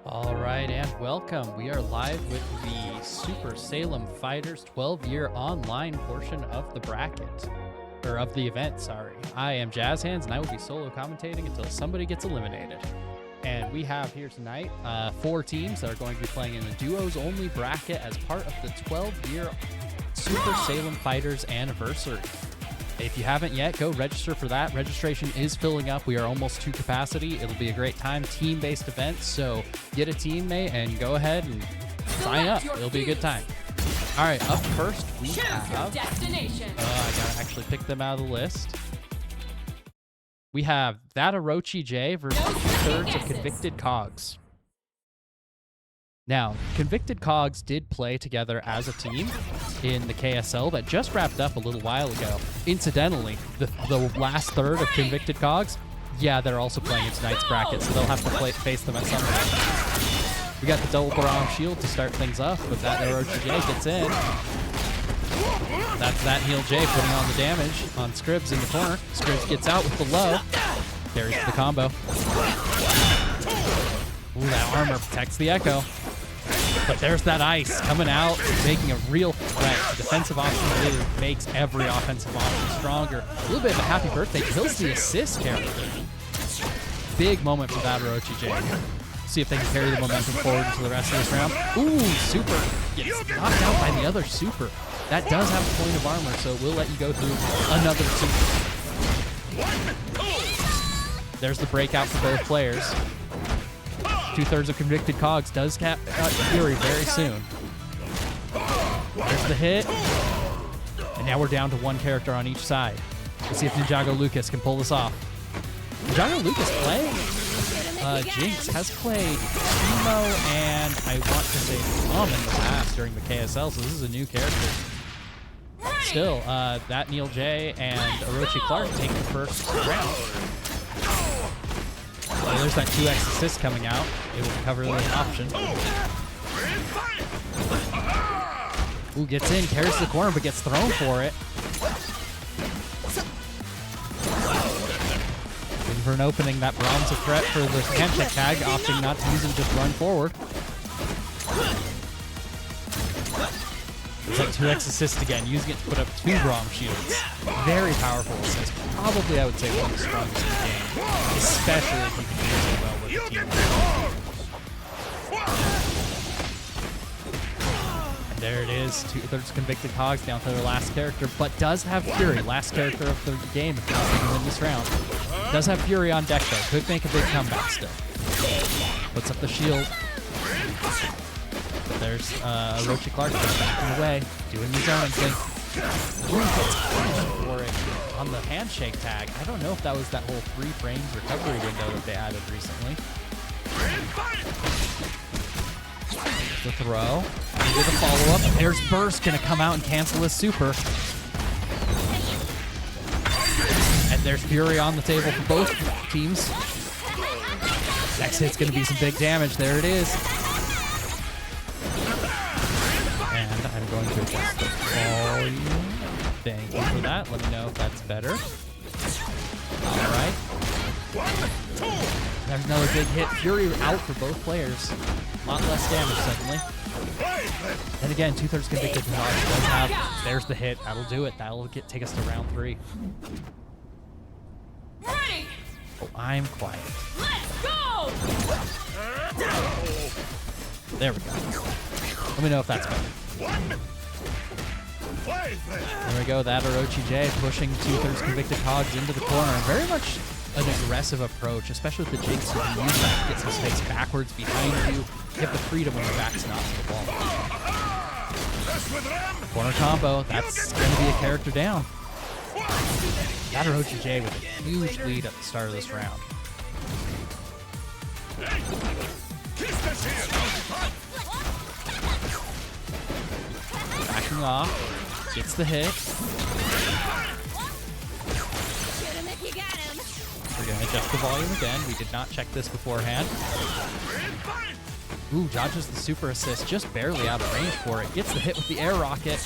All right, and welcome. We are live with the Super Salem Fighters 12-year online portion of the bracket, or of the event, sorry. I am Jazz Hands, and I will be solo commentating until somebody gets eliminated. And we have here tonight 4 teams that are going to be playing in a duos-only bracket as part of the 12-year Super Salem Fighters anniversary. If you haven't yet, go register for that. Registration is filling up. We are almost to capacity. It'll be a great time, team-based event, so get a teammate and go ahead and sign up. It'll be a good time. All right, up first, we have... I gotta actually pick them out of the list. We have That Orochi J versus 2/3 of Convicted Cogs. Now, Convicted Cogs did play together as a team in the KSL that just wrapped up a little while ago. Incidentally, the last third of Convicted Cogs, yeah, they're also playing in tonight's bracket, so they'll have to face them at some point. We got the double Baram shield to start things off, but That Orochi J gets in. That's That Heal J putting on the damage on Scribs in the corner. Scribs gets out with the low. Carries the combo. Ooh, that armor protects the Echo. But there's that ice coming out, making a real threat. The defensive option makes every offensive option stronger. A little bit of a happy birthday. Kills the assist character. Big moment for That Orochi J. See if they can carry the momentum forward into the rest of this round. Ooh, Super gets knocked out by the other Super. That does have a point of armor, so we'll let you go through another Super. There's the breakout for both players. 2/3 of Convicted Cogs does cap Fury very soon. There's the hit. And now we're down to one character on each side. Let's see if Ninjago Lucas can pull this off. Ninjago Lucas playing Jinx, has played Emo and I want to say Mom in the past during the KSL, so this is a new character. Still, That Neil J and Orochi Clark take the first round. Oh, there's that 2x assist coming out. It will cover the option. Ooh, gets in, carries the corner, but gets thrown for it. Looking for an opening. That Brahm's a threat for the handshake tag, opting not to use it, just run forward. It's like 2x assist again, using it to put up 2 Braum shields. Very powerful assist. Probably, I would say, one of the strongest in the game. Especially if you can use it well with the team. And there it is. 2/3 Convicted Cogs down to their last character, but does have Fury. Last character of the game if they can win this round. Does have Fury on deck, though. Could make a big comeback still. Puts up the shield. There's Orochi Clark just backing away, doing his own thing. Ooh, gets punished for it on the handshake tag. I don't know if that was that whole 3 frames recovery window that they added recently. The throw, into the follow-up. There's Burst gonna come out and cancel his Super. And there's Fury on the table for both teams. Next hit's gonna be some big damage. There it is. And I'm going to adjust the volume. Thank you for that. Let me know if that's better. All right. There's another big hit. Fury out for both players. A lot less damage suddenly. And again, 2/3 Convicted Cogs does have. There's the hit. That'll do it. That'll take us to round 3. Ready. Oh, I'm quiet. Let's go. There we go. Let me know if that's better. There we go, That Orochi J pushing 2/3 Convicted Cogs into the corner. Very much an aggressive approach, especially with the Jinx. You can use that to get some space backwards behind you. You have the freedom when your back's not to the ball. Corner combo, that's going to be a character down. That Orochi J with a huge lead at the start of this round. Backing off, gets the hit. We're going to adjust the volume again. We did not check this beforehand. Ooh, dodges the Super assist, just barely out of range for it. Gets the hit with the air rocket.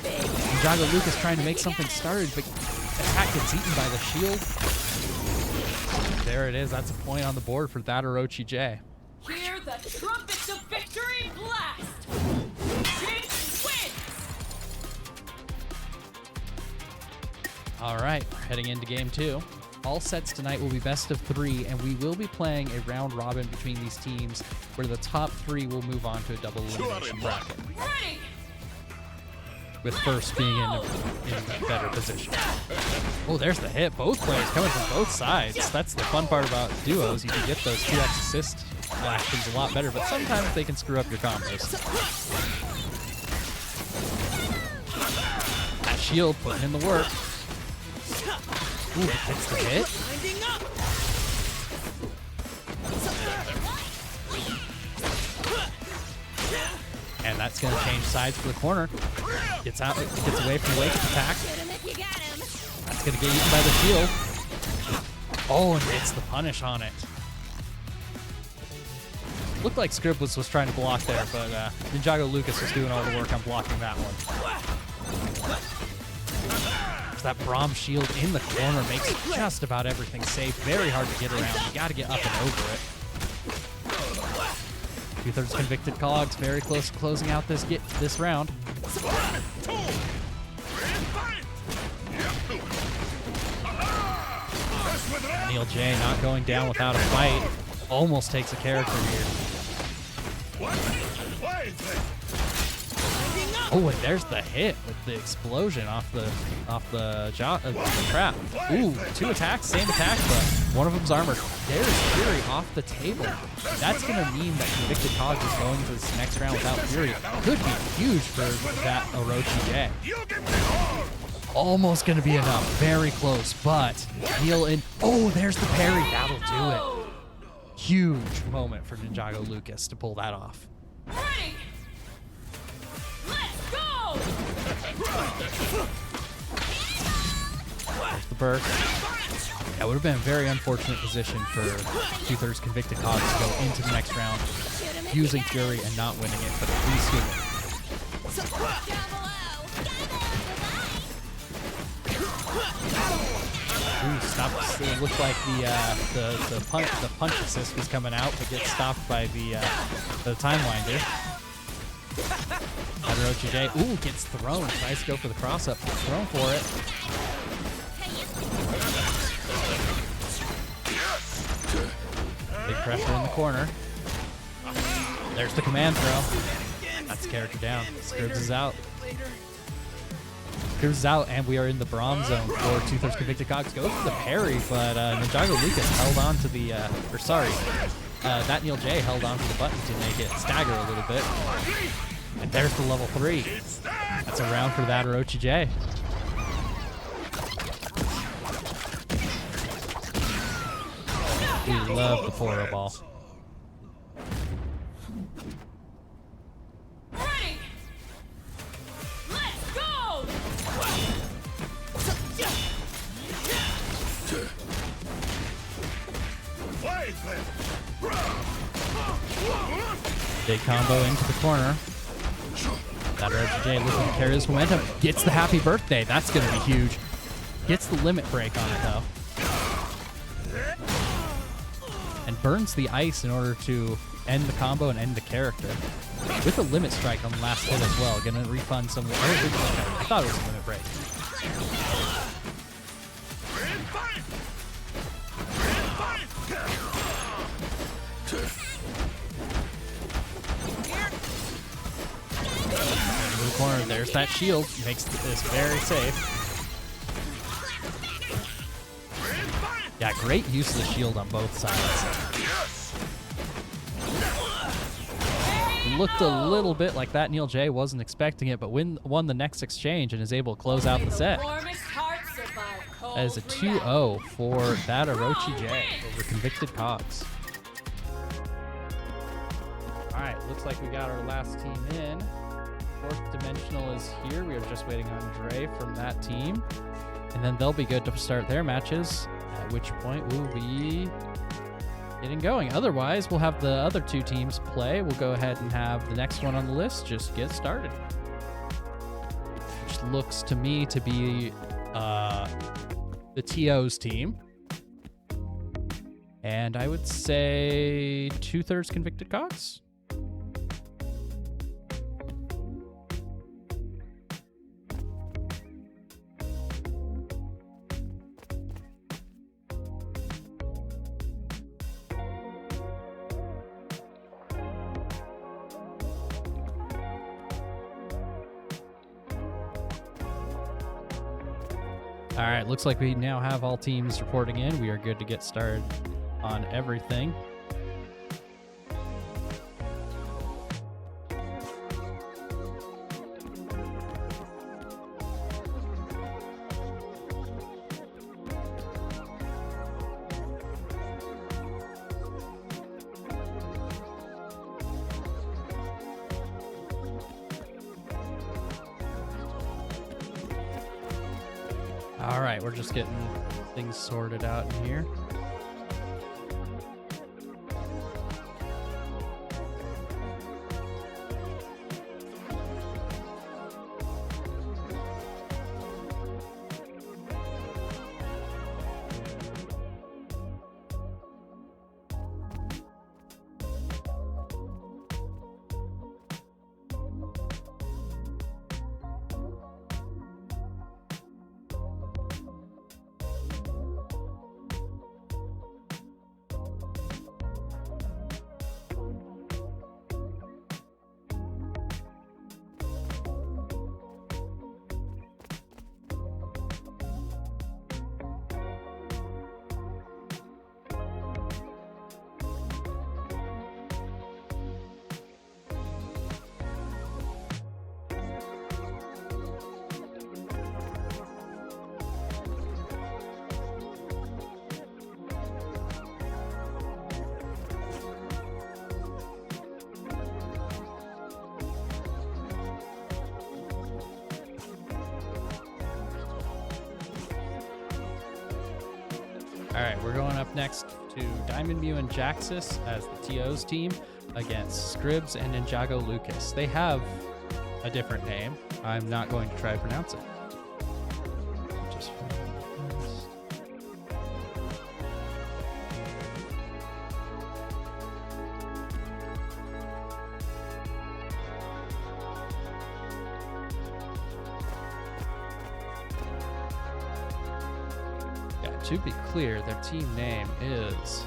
Ninjago Lucas trying to make something started, but attack gets eaten by the shield. There it is. That's a point on the board for That Orochi J. Hear the trumpets of victory blast! Jinx wins! All right, we're heading into game 2. All sets tonight will be best of 3, and we will be playing a round robin between these teams where the top 3 will move on to a double elimination bracket, Ready! with first being in a better position. Oh, there's the hit. Both players coming from both sides. That's the fun part about duos. You can get those 2x assist actions a lot better, but sometimes they can screw up your combos. That shield putting in the work. Ooh, it hits the hit. And that's going to change sides for the corner. Gets out, gets away from the wake attack. That's going to get eaten by the shield. Oh, and hits the punish on it. Looked like Scribblers was trying to block there, but Ninjago Lucas was doing all the work on blocking that one. That Braum shield in the corner makes just about everything safe. Very hard to get around. You got to get up and over it. 2/3 convicted cogs, very close to closing out this round. Neil J not going down without a fight. Almost takes a character here. Oh, and there's the hit with the explosion off the trap. Ooh, 2 attacks, same attack, but one of them's armored. There's Fury off the table. That's going to mean that Convicted Cogs is going to this next round without Fury. Could be huge for that Orochi J. Almost going to be enough. Very close, but heal in. Oh, there's the parry. That'll do it. Huge moment for Ninjago Lucas to pull that off. Ready! Let's go! There's the burst. That would have been a very unfortunate position for 2/3 convicted cogs to go into the next round using Fury and not winning it, but at least doing it. Ooh, stopped. It looked like the punch assist was coming out, but gets stopped by the timeline there. Orochi J. Ooh, gets thrown. Tries to go for the cross up. Gets thrown for it. Big pressure in the corner. There's the command throw. That's the character down. Scribs is out. Scribs is out, and we are in the Braum zone for 2/3 convicted cogs. Goes for the parry, but Ninjago Lucas held on to the, that Neil J held on to the button to make it stagger a little bit. And there's the level 3. That's a round for that Orochi J. We love the Poro Ball. Ready! Let's go! Big combo into the corner. That Orochi J looking to carry this momentum. Gets the happy birthday. That's going to be huge. Gets the limit break on it, though. And burns the ice in order to end the combo and end the character. With a limit strike on the last hit as well. Going to refund some of the... I thought it was a limit break. Into the corner, there's that shield. Makes this very safe. Yeah, great use of the shield on both sides. Looked a little bit like that Neil J wasn't expecting it, but won the next exchange and is able to close out the set. That is a 2-0 for that Orochi J over Convicted Cogs. Alright, looks like we got our last team in. Fourth Dimensional is here. We are just waiting on Dre from that team. And then they'll be good to start their matches, at which point we'll be getting going. Otherwise, we'll have the other 2 teams play. We'll go ahead and have the next one on the list just get started. Which looks to me to be the TO's team. And I would say 2/3 convicted cogs. All right, looks like we now have all teams reporting in. We are good to get started on everything. All right, we're just getting things sorted out in here. All right, we're going up next to Diamond Mew and Jaxus as the TO's team against Scribs and Ninjago Lucas. They have a different name. I'm not going to try to pronounce it. Just to be clear, their team name is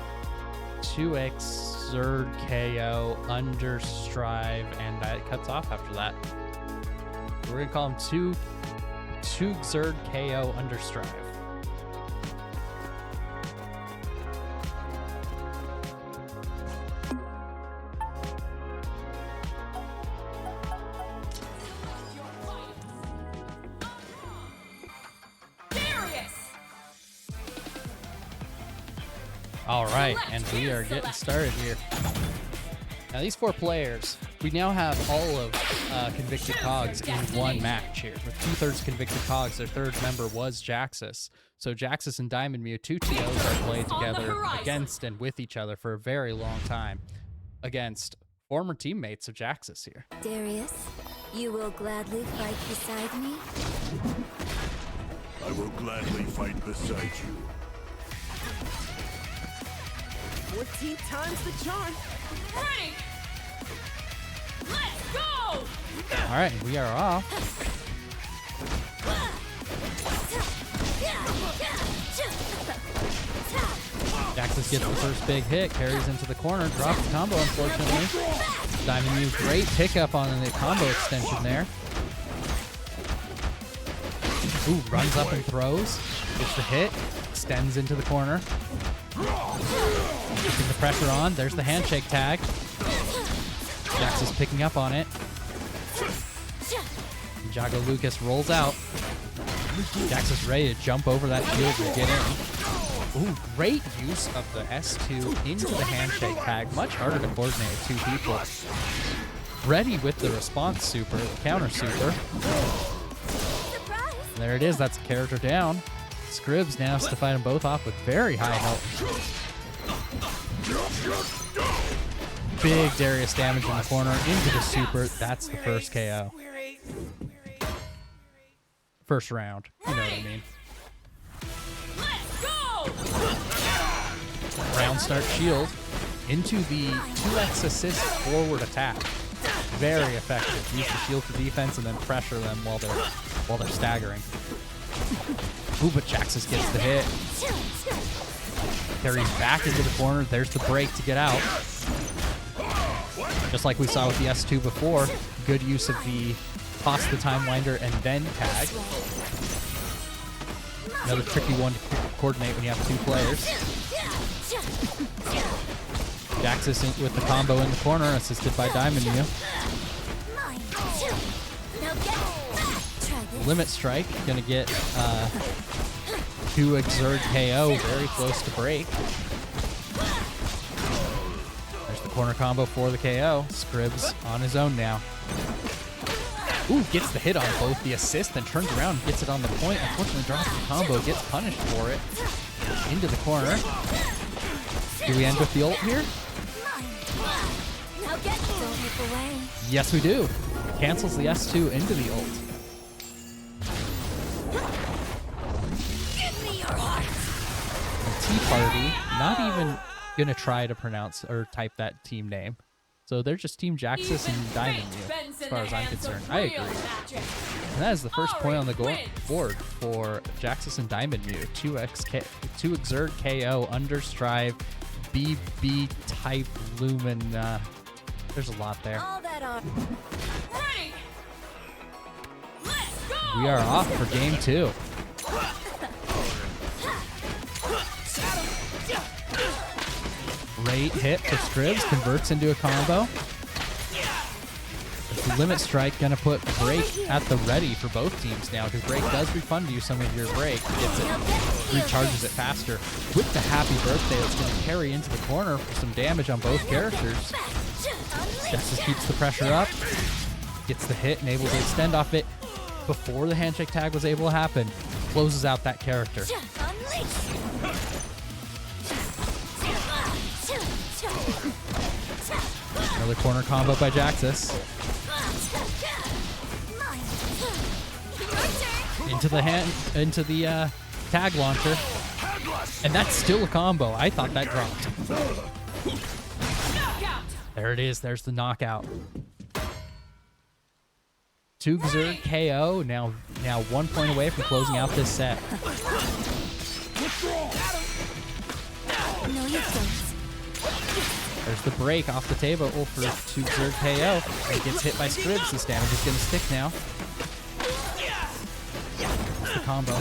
2X Zerd KO Understrive, and it cuts off after that. We're gonna call them 2 Zerd KO Understrive. All right, and we are getting started here. Now, these 4 players, we now have all of Convicted Cogs in one match here. With 2/3 Convicted Cogs, their third member was Jaxus. So Jaxus and Diamond Mew, 2 TOs, are played together against and with each other for a very long time against former teammates of Jaxus here. Darius, you will gladly fight beside me? I will gladly fight beside you. 14 times the charm. Ready! Let's go! All right, we are off. Jaxus gets the first big hit, carries into the corner, drops the combo, unfortunately. Diamond Mew, great pickup on the combo extension there. Ooh, runs up and throws. Gets the hit, extends into the corner. Keeping the pressure on. There's the handshake tag. Jaxus picking up on it. Ninjago Lucas rolls out. Jaxus ready to jump over that shield and get in. Ooh, great use of the S2 into the handshake tag. Much harder to coordinate with 2 people. Ready with the response super, the counter super. And there it is. That's a character down. Scribs now has to fight them both off with very high health. Big Darius damage in the corner into the super. That's the first KO. First round. You know what I mean. Let's go! Round start shield into the 2x assist forward attack. Very effective. Use the shield for defense and then pressure them while they're staggering. Ooh, but Jaxus gets the hit. Carries back into the corner. There's the break to get out. Just like we saw with the S2 before. Good use of the toss the time winder and then tag. Another tricky one to coordinate when you have two players. Jaxus with the combo in the corner, assisted by Diamond Mew. Limit Strike, gonna get 2 Exert KO, very close to break. There's the corner combo for the KO. Scribs on his own now. Ooh, gets the hit on both the assist, and turns around and gets it on the point. Unfortunately, drops the combo, gets punished for it. Into the corner. Do we end with the ult here? Yes, we do. Cancels the S2 into the ult. Tea Party, not even gonna try to pronounce or type that team name. So they're just Team Jaxus and Diamond Mew, as far as I'm concerned. I agree. And that is the first point on the board for Jaxus and Diamond Mew. 2 Exert KO, Understrive, BB type Lumen. There's a lot there. Ready. Let's go. We are off for game 2. Great hit for Scribs, converts into a combo. The Limit Strike gonna put Break at the ready for both teams now, because Break does refund you some of your break, gets it, recharges it faster. With the Happy Birthday, it's gonna carry into the corner for some damage on both characters. Jaxus keeps the pressure up, gets the hit and able to extend off it before the handshake tag was able to happen. Closes out that character. Another corner combo by Jaxus. Into the tag launcher. And that's still a combo. I thought that dropped. There it is. There's the knockout. 2 Xrd KO. Now 1 point away from closing out this set. No, you don't. There's the break off the table for 2 Xrd KO. It gets hit by Scribs. This damage is going to stick now. That's the combo.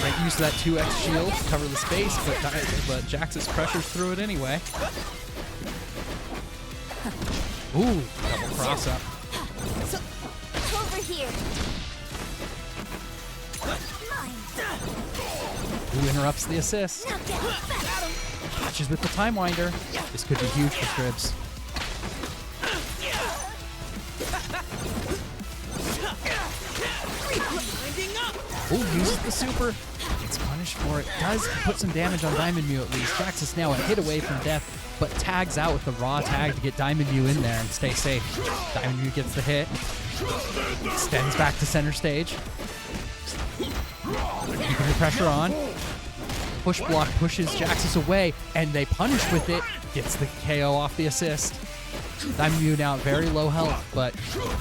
Great use of that 2x shield to cover the space, but Jaxus pressures through it anyway. Ooh, double cross up. Over here. Ooh, interrupts the assist. Catches with the time winder. This could be huge for Scribs. Ooh, uses the super. Gets punished for it. Does put some damage on Diamond Mew at least. Jaxus now a hit away from death, but tags out with the raw tag to get Diamond Mew in there and stay safe. Diamond Mew gets the hit. Extends back to center stage. Keeping the pressure on. Push block pushes Jaxus away, and they punish with it. Gets the KO off the assist. Diamond Mew now at very low health, but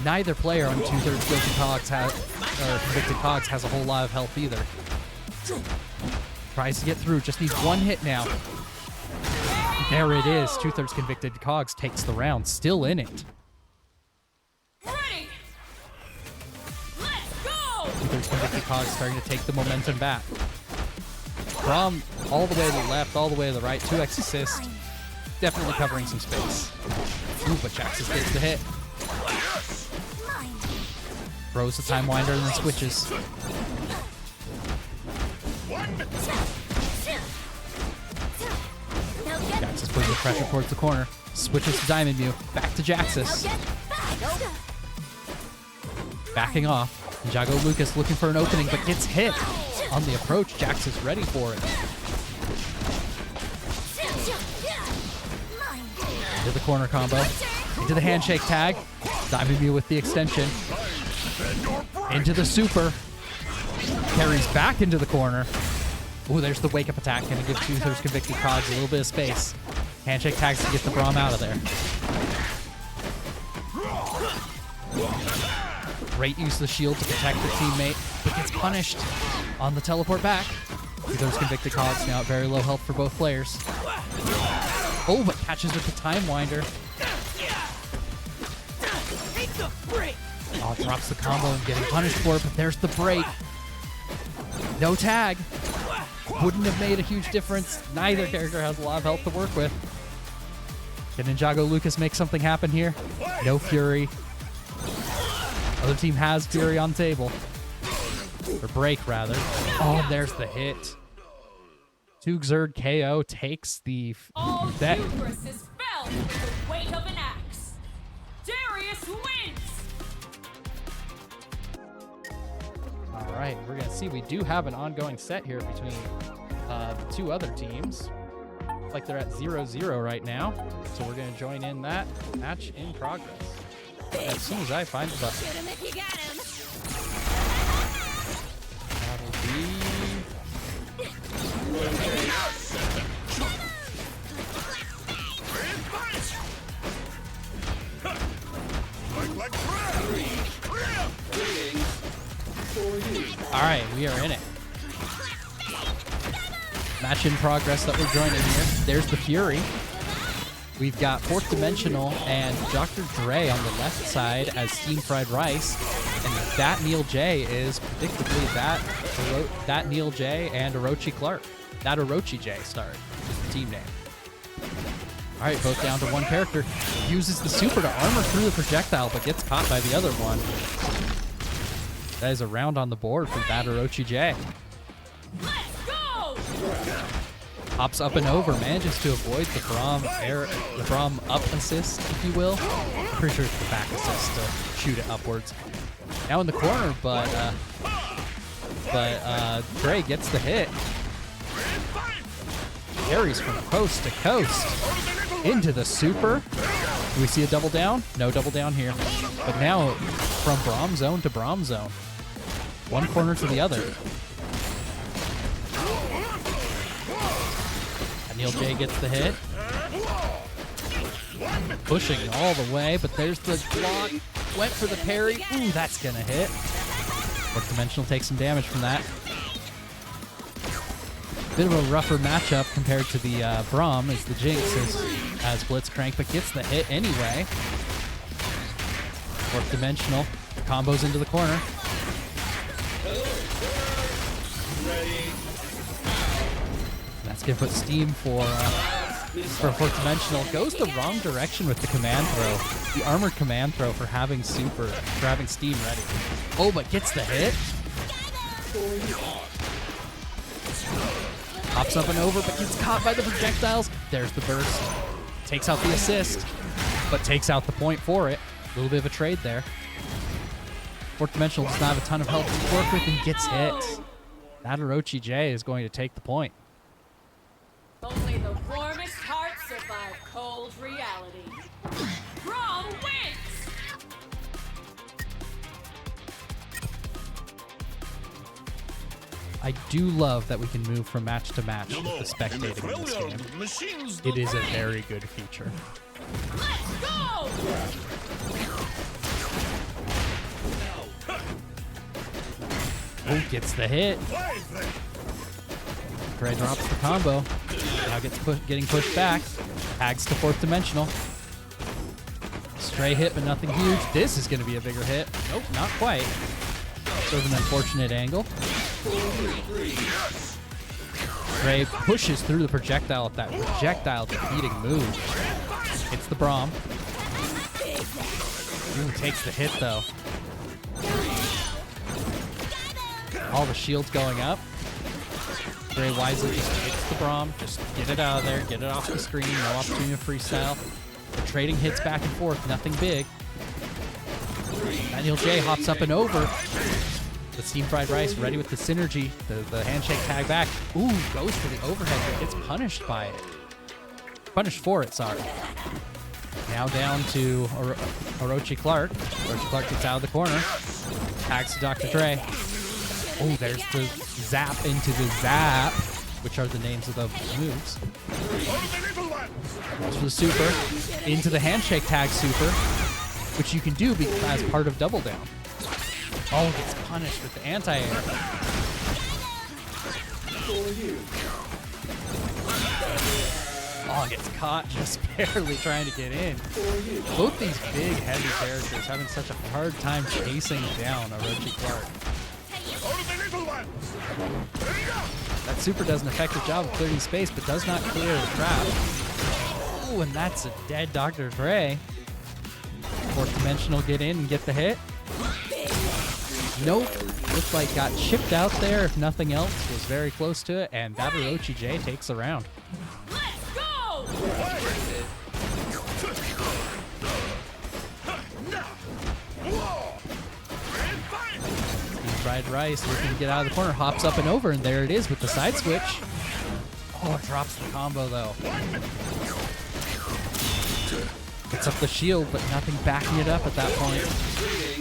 neither player on 2/3 Guilty Cogs Convicted Cogs has a whole lot of health either. Tries to get through, just needs one hit now. There it is. 2/3 Convicted Cogs takes the round, still in it. Ready. Let's go. 2/3 Convicted Cogs starting to take the momentum back. From all the way to the left, all the way to the right, 2x assist. Definitely covering some space. Ooh, but Jaxus gets the hit. Throws the time winder and then switches. Jaxus putting the pressure towards the corner. Switches to Diamond Mew. Back to Jaxus. Backing off. Jago Lucas looking for an opening, but gets hit. On the approach, Jaxus ready for it. Into the corner combo. Into the handshake tag. Diamond Mew with the extension. Into the super. Carries back into the corner. Oh, there's the wake-up attack. Gonna give Two-Thirds Convicted Cogs a little bit of space. Handshake tags to get the Braum out of there. Great use of the shield to protect the teammate, but gets punished on the teleport back. Two-Thirds Convicted Cogs now at very low health for both players. Oh, but catches with the Time Winder. Oh, drops the combo and getting punished for it, but there's the break. No tag. Wouldn't have made a huge difference. Neither character has a lot of health to work with. Can Ninjago Lucas make something happen here? No Fury. Other team has Fury on table. Or break, rather. Oh, and there's the hit. Two-Xerd KO takes the... All hubris is felled with the weight of an axe. Darius wins! All right, we're going to see. We do have an ongoing set here between the two other teams. Looks like they're at 0-0 right now. So we're going to join in that match in progress. As soon as I find the button. Shoot him if you got him. That'll be... All right, we are in it. Match in progress that we're joining here. There's the Fury. We've got Fourth Dimensional and Dr. Dre on the left side as Steam Fried Rice. And that Neil J is predictably that Neil J and Orochi Clark. That Orochi J, sorry, is the team name. All right, both down to one character. Uses the super to armor through the projectile, but gets caught by the other one. That is a round on the board for that Orochi J. Let's go! Hops up and over, manages to avoid the Braum up assist, if you will. I'm pretty sure it's the back assist to shoot it upwards. Now in the corner, but Dre gets the hit. Carries from coast to coast into the super. Do we see a double down? No double down here. But now from Braum zone to Braum zone. One corner to the other. And Neil J gets the hit. Pushing all the way, but there's the block. Went for the parry. Ooh, that's gonna hit. Fourth Dimensional takes some damage from that. Bit of a rougher matchup compared to the Braum as the Jinx has Blitzcrank, but gets the hit anyway. Fourth Dimensional combos into the corner. That's gonna put Steam for Fourth Dimensional. Goes the wrong direction with the command throw. The armored command throw for having Steam ready. Oh, but gets the hit. Hops up and over, but gets caught by the projectiles. There's the burst. Takes out the assist, but takes out the point for it. A little bit of a trade there. Fourth Dimensional does not have a ton of health to work with and gets hit. That Orochi J is going to take the point. Only the warmest hearts survive cold reality. Braum wins! I do love that we can move from match to match with the spectating in this game. It is a very good feature. Let's go! Oh, gets the hit. Gray drops the combo. Now getting pushed back. Tags to Fourth Dimensional. Stray hit, but nothing huge. This is going to be a bigger hit. Nope, not quite. Sort of an unfortunate angle. Gray pushes through the projectile with that projectile defeating move. Hits the Braum. Ooh, takes the hit though. All the shields going up. Gray wisely just hits the Braum. Just get it out of there. Get it off the screen. No opportunity to freestyle. They're trading hits back and forth. Nothing big. Daniel J hops up and over. The Steam Fried Rice ready with the synergy. The handshake tag back. Ooh, goes for the overhead, but gets punished by it. Punished for it, sorry. Now down to Orochi Clark. Orochi Clark gets out of the corner. Tags to Dr. Dre. Oh, there's the zap into the zap. which are the names of the moves. For the little ones! Goes for the super, into the handshake tag super, which you can do as part of double down. Oh, gets punished with the anti-air. Oh, gets caught just barely trying to get in. Both these big, heavy characters having such a hard time chasing down Orochi Clark. For the little ones! There you go! That super does an effective job of clearing space, but does not clear the trap. Oh, and that's a dead Dr. Dre. Fourth Dimensional get in and get the hit. Nope. Looked like got chipped out there, if nothing else. Was very close to it, and that Orochi J takes the round. Let's go! Fried Rice looking to get out of the corner, hops up and over, and there it is with the side switch. Oh, it drops the combo though. Gets up the shield, but nothing backing it up at that point.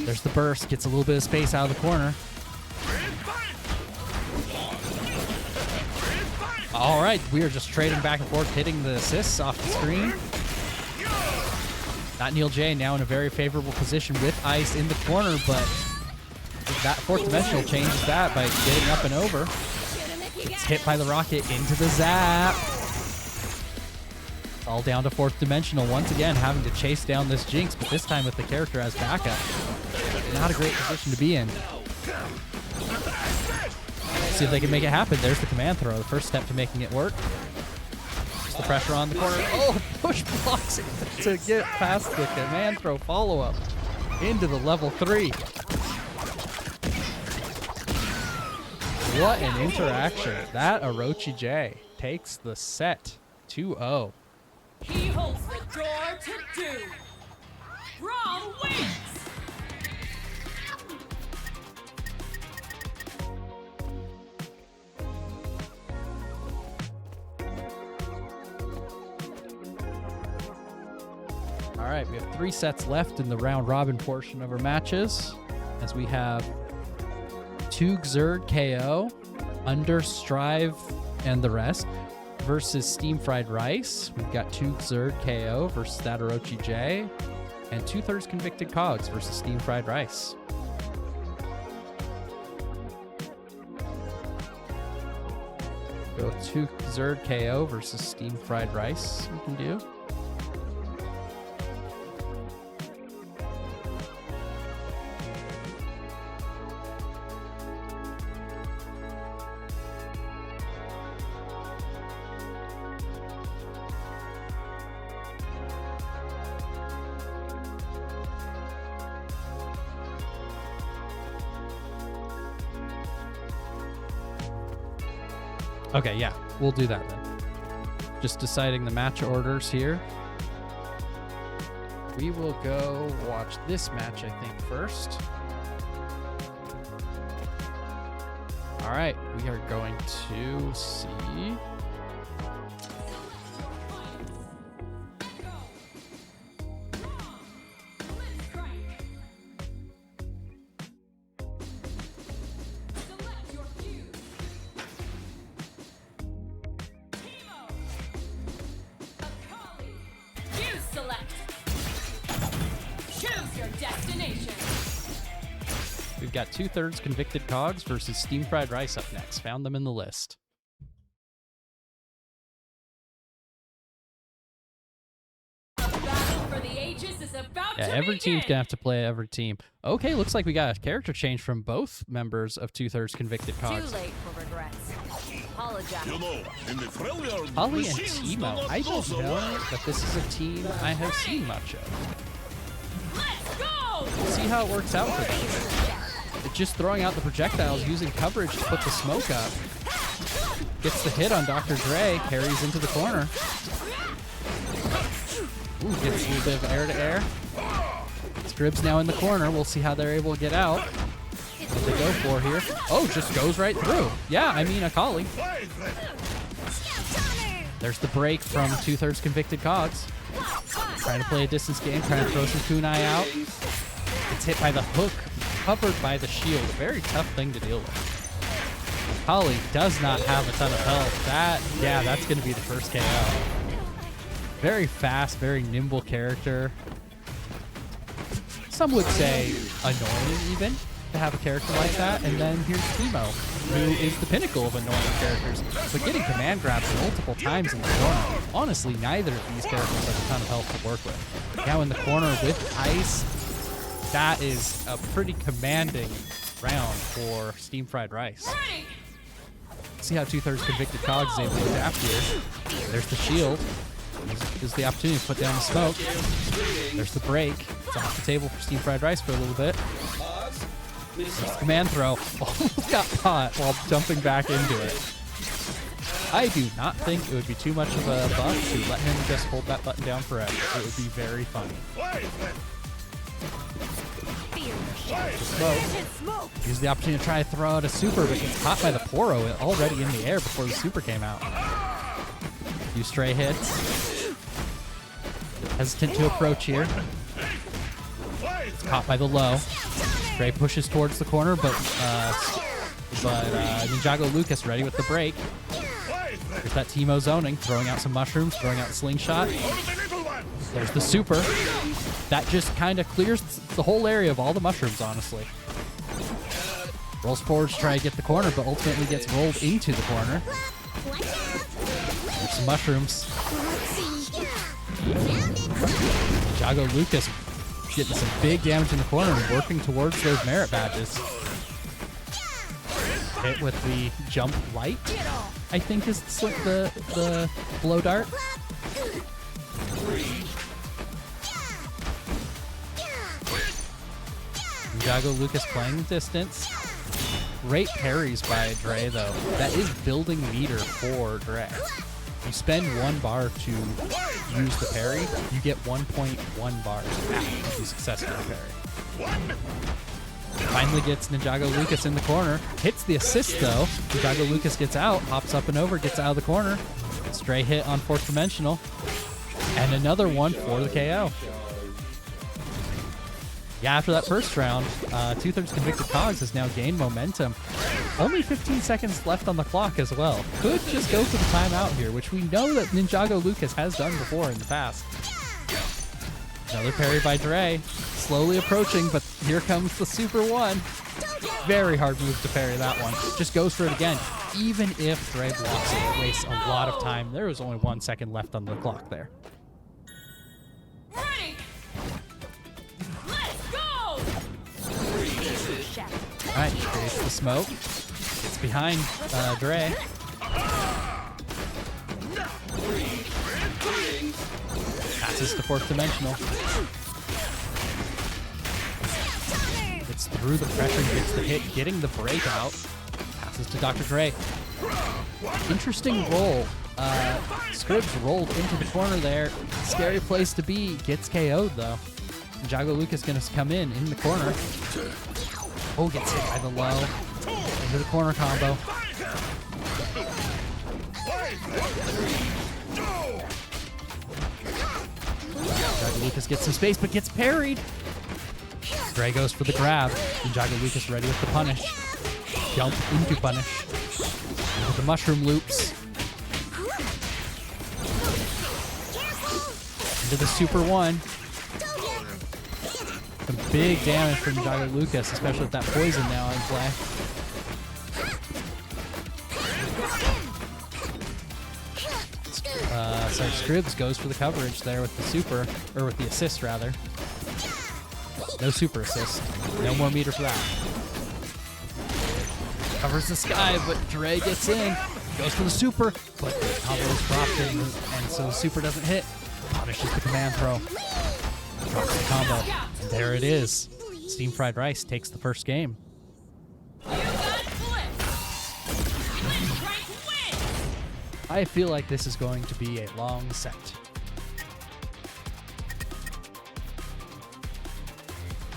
There's the burst, gets a little bit of space out of the corner. All right, we are just trading back and forth, hitting the assists off the screen. Not Neil J now in a very favorable position with Ice in the corner, but that fourth dimensional changes that by getting up and over. Gets hit by the rocket into the zap. All down to fourth dimensional once again, having to chase down this Jinx, but this time with the character as backup. Not a great position to be in. See if they can make it happen. There's the command throw, the first step to making it work. Just the pressure on the corner. Oh, push blocks it to get past the command throw follow-up into the level 3. What an interaction. That Orochi J takes the set 2-0. He holds the door to doom. Brawl wins! All right, we have 3 sets left in the round robin portion of our matches, as we have Tug Zerd KO, Under Strive, and the rest versus Steam Fried Rice. We've got Tug Zerd KO versus that Orochi J, and 2/3 Convicted Cogs versus Steam Fried Rice. Go Tug Zerd KO versus Steam Fried Rice. We can do. Okay, yeah, we'll do that then. Just deciding the match orders here. We will go watch this match, I think, first. All right, we are going to see... We've got 2/3 Convicted Cogs versus Steam Fried Rice up next. Found them in the list. Yeah, every team's gonna have to play every team. Okay, looks like we got a character change from both members of 2/3 Convicted Cogs. Too late for regrets. Apologize. You know, in the thrill yard, Holly and machines do Timo. not I don't so know well. that this is a team I have seen much of. Let's go! We'll see how it works out for them. It's just throwing out the projectiles, using coverage to put the smoke up. Gets the hit on Dr. Dre, carries into the corner. Ooh, gets a little bit of air-to-air. Scribs now in the corner. We'll see how they're able to get out. What they go for here. Oh, just goes right through. Yeah, I mean, Akali. There's the break from 2/3 Convicted Cogs. Trying to play a distance game, trying to throw some kunai out. It's hit by the hook, covered by the shield. A very tough thing to deal with. Holly does not have a ton of health. That's going to be the first KO. Very fast, very nimble character. Some would say annoying even to have a character like that. And then here's Teemo, who is the pinnacle of annoying characters. But getting command grabs multiple times in the corner. Honestly, neither of these characters have a ton of health to work with. Now in the corner with Ice, that is a pretty commanding round for Steam Fried Rice. See how 2/3 Convicted Cogs is able to adapt here. There's the shield. Gives the opportunity to put down the smoke. There's the break. It's off the table for Steam Fried Rice for a little bit. There's the command throw. Almost got caught while jumping back into it. I do not think it would be too much of a buff to let him just hold that button down forever. It would be very funny. Smoke. Use the opportunity to try to throw out a super, but gets caught by the Poro already in the air before the super came out. Few stray hits. Hesitant to approach here. It's caught by the low. Stray pushes towards the corner, but Ninjago Lucas ready with the break. There's that Teemo zoning, throwing out some mushrooms, throwing out the slingshot. There's the super. That just kind of clears the whole area of all the mushrooms, honestly. Rolls forward to try to get the corner, but ultimately gets rolled into the corner. There's some mushrooms. Jago Lucas getting some big damage in the corner and working towards those merit badges. Hit with the jump light, I think is the blow dart. Jago Lucas playing distance. Great parries by Dre, though. That is building meter for Dre. You spend 1 bar to use the parry, you get 1.1 bars back if you successfully parry. Finally gets Ninjago Lucas in the corner. Hits the assist, though. Ninjago Lucas gets out, hops up and over, gets out of the corner. Stray hit on 4th dimensional. And another one for the KO. Yeah, after that first round, 2/3 Convicted Cogs has now gained momentum. Only 15 seconds left on the clock as well. Could just go for the timeout here, which we know that Ninjago Lucas has done before in the past. Another parry by Dre. Slowly approaching, but here comes the Super 1. Very hard move to parry that one. Just goes for it again. Even if Dre blocks it, it wastes a lot of time. There was only 1 second left on the clock there. Alright, creates the smoke. It's behind Dre. Passes to 4th dimensional. Gets through the pressure, gets the hit, getting the breakout. Passes to Dr. Dre. Interesting roll. Scribbs rolled into the corner there. Scary place to be. Gets KO'd though. Jago Lucas gonna come in the corner. Oh, gets hit by the low. Into the corner combo. Jago Lucas gets some space, but gets parried. Dre goes for the grab. And Jago Lucas ready with the punish. Jump into punish. Into the mushroom loops. Into the Super 1. Some big damage from Jago Lucas, especially with that poison now in play. So Scribbs goes for the coverage there with the super, or with the assist rather. No super assist. No more meter for that. Covers the sky, but Dre gets in. Goes for the super, but the combo is dropped in, and so the super doesn't hit. Punishes the command throw. Drops the combo. And there it is. Steam Fried Rice takes the first game. I feel like this is going to be a long set.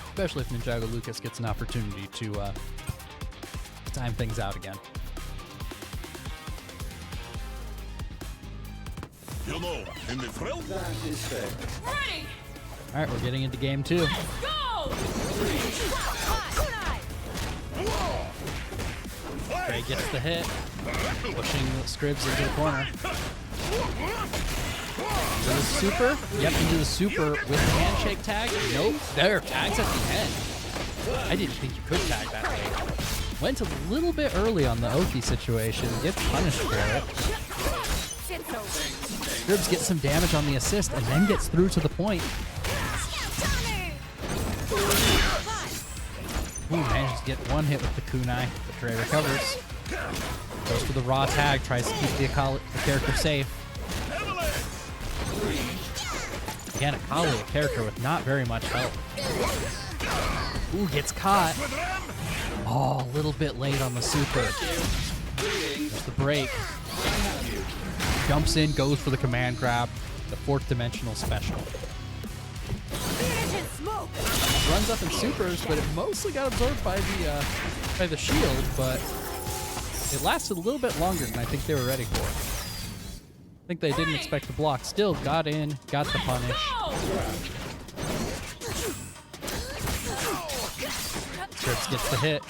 Especially if Ninjago Lucas gets an opportunity to time things out again. You know, in the thrill. Ready! All right, we're getting into game 2. Go! Fight! Ray gets the hit, pushing Scribs into the corner. Into the super. Yep, into the super with the handshake tag. Nope, there, tags at the end. I didn't think you could tag that late. Went a little bit early on the Oki situation. Gets punished for it. Scribs gets some damage on the assist and then gets through to the point. Ooh, manages to get one hit with the kunai, but Dre recovers. Goes for the raw tag, tries to keep the character safe. Again, Akali, a character with not very much health. Ooh, gets caught. Oh, a little bit late on the super. There's the break. Jumps in, goes for the command grab, the 4th dimensional special. Runs up in supers, but it mostly got absorbed by the shield, but it lasted a little bit longer than I think they were ready for. I think they didn't expect the block. Still got in, got the punish. Scripps gets the hit.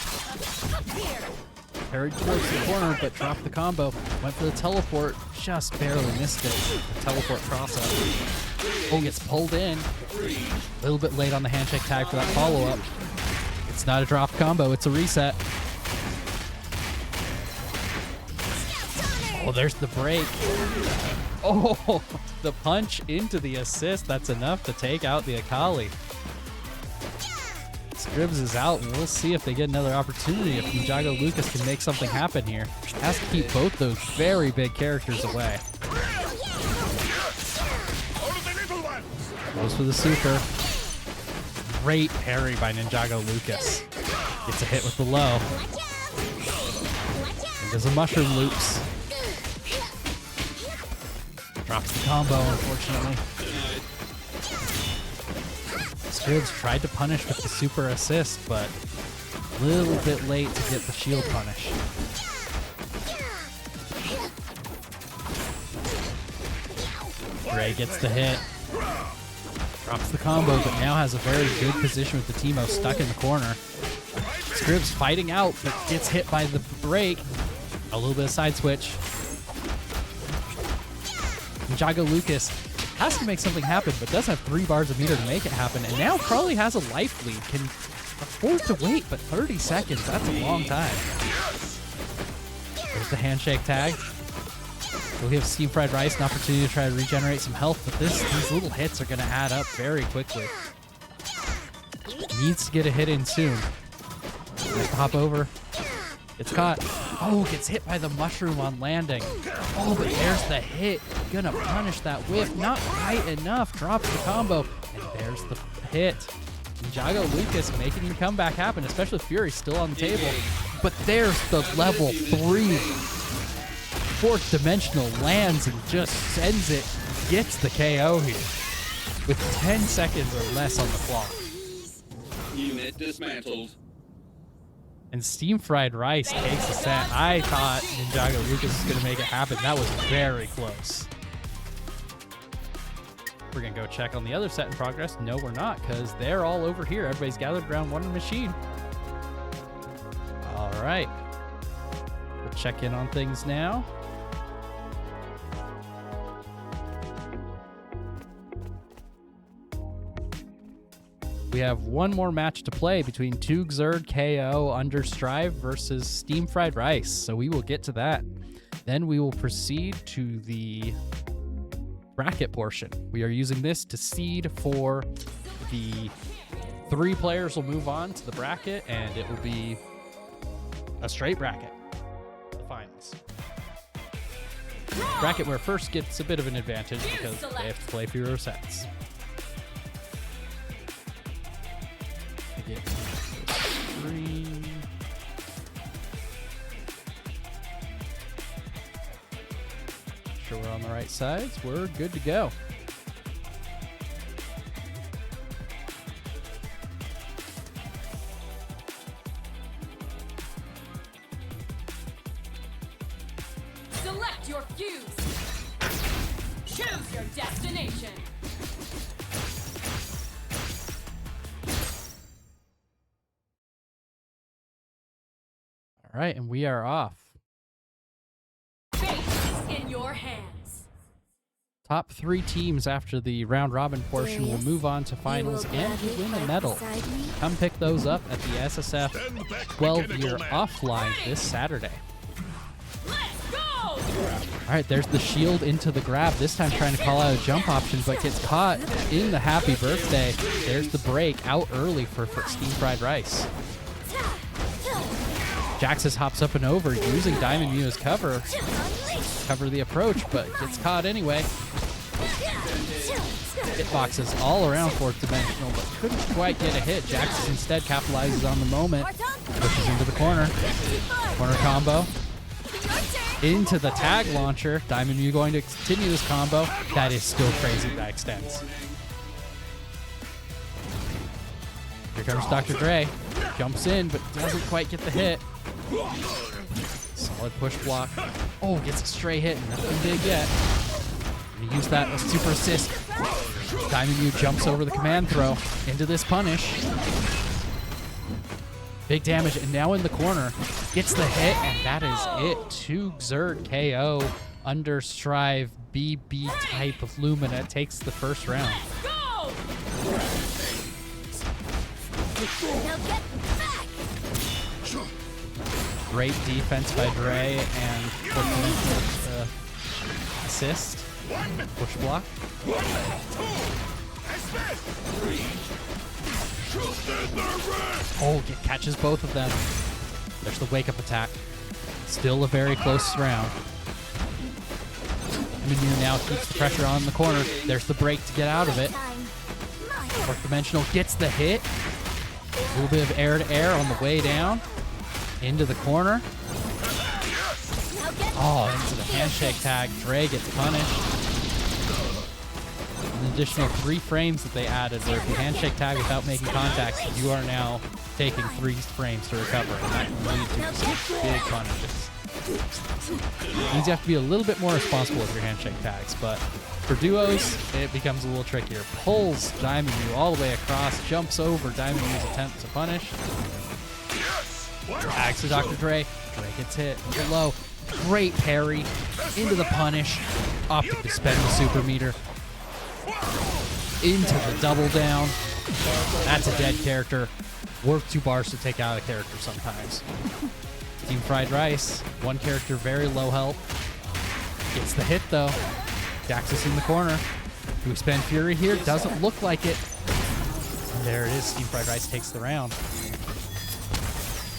Carried towards the corner, but dropped the combo. Went for the teleport, just barely missed it. The teleport cross-up. Oh, gets pulled in. A little bit late on the handshake tag for that follow-up. It's not a drop combo, it's a reset. Oh, there's the break. Oh, the punch into the assist. That's enough to take out the Akali. Scribs is out, and we'll see if they get another opportunity. If Ninjago Lucas can make something happen here. Has to keep both those very big characters away. Goes for the super. Great parry by Ninjago Lucas. Gets a hit with the low. And does a mushroom loops. Drops the combo, unfortunately. Scribs tried to punish with the super assist, but a little bit late to get the shield punish. Ray gets the hit. Drops the combo, but now has a very good position with the Teemo stuck in the corner. Scribs fighting out, but gets hit by the break. A little bit of side switch. Ninjago Lucas has to make something happen, but does have 3 bars of meter to make it happen, and now probably has a life lead. Can afford to wait, but 30 seconds, that's a long time. There's the handshake tag. We'll give Steam Fried Rice an opportunity to try to regenerate some health, but these little hits are going to add up very quickly. Needs to get a hit in soon. Nice to hop over. It's caught. Oh, gets hit by the mushroom on landing. Oh, but there's the hit. Gonna punish that whiff. Not quite enough. Drops the combo. And there's the hit. Ninjago Lucas making the comeback happen, especially Fury still on the table. But there's the level 3. 4th dimensional lands and just sends it. Gets the KO here. With 10 seconds or less on the clock. Unit dismantled. And Steam Fried Rice takes the set. I thought Ninjago Lucas was going to make it happen. That was very close. We're going to go check on the other set in progress. No, we're not, because they're all over here. Everybody's gathered around one machine. All right. We'll check in on things now. We have one more match to play between Tug Zerd KO under Strive versus Steam Fried Rice. So we will get to that. Then we will proceed to the bracket portion. We are using this to seed for the 3 players will move on to the bracket, and it will be a straight bracket. The finals. Bracket where first gets a bit of an advantage because they have to play fewer sets. Get 3. Sure we're on the right sides. We're good to go. Select your fuse. Choose your destination. All right, and we are off. Fate is in your hands. Top 3 teams after the round robin portion will move on to finals and win a medal. Come pick those up at the SSF 12-year offline this Saturday. Let's go! All right, there's the shield into the grab, this time trying to call out a jump option, but gets caught in the happy birthday. There's the break out early for steam fried rice. Jaxus hops up and over, using Diamond Mew as cover the approach, but gets caught anyway. Hitboxes all around 4th dimensional, but couldn't quite get a hit. Jaxus instead capitalizes on the moment, pushes into the corner. Corner combo. Into the tag launcher. Diamond Mew going to continue this combo. That is still crazy that extends. Here comes Dr. Dre. Jumps in, but doesn't quite get the hit. Solid push block. Oh, gets a stray hit, and nothing big yet. Gonna use that as super assist. Diamond Mew jumps over the command throw into this punish. Big damage, and now in the corner. Gets the hit, and that is it. 2 Xrd KO. Under Strive BB type of Lumina takes the first round. Go! Now get back! Great defense by Dre and assist. Push block. Oh, catches both of them. There's the wake up attack. Still a very close round. Menu now keeps the pressure on the corner. There's the break to get out of it. 4th dimensional gets the hit. A little bit of air to air on the way down. Into the corner. Oh, into the handshake tag. Dre gets punished. An additional 3 frames that they added, where if you handshake tag without making contact, you are now taking 3 frames to recover, and that can lead to some big punishes. It means you have to be a little bit more responsible with your handshake tags, but for duos, it becomes a little trickier. Pulls Diamond Mew all the way across, jumps over Diamond Mew's attempt to punish. Drags to Dr. Dre. Dre gets hit below. Great parry into the punish. Opted to spend the super meter. Into the double down. That's a dead character. Worth 2 bars to take out a character sometimes. Team Fried Rice. 1 character, very low health. Gets the hit though. Jaxus in the corner. Do we spend Fury here? Doesn't look like it. And there it is. Team Fried Rice takes the round.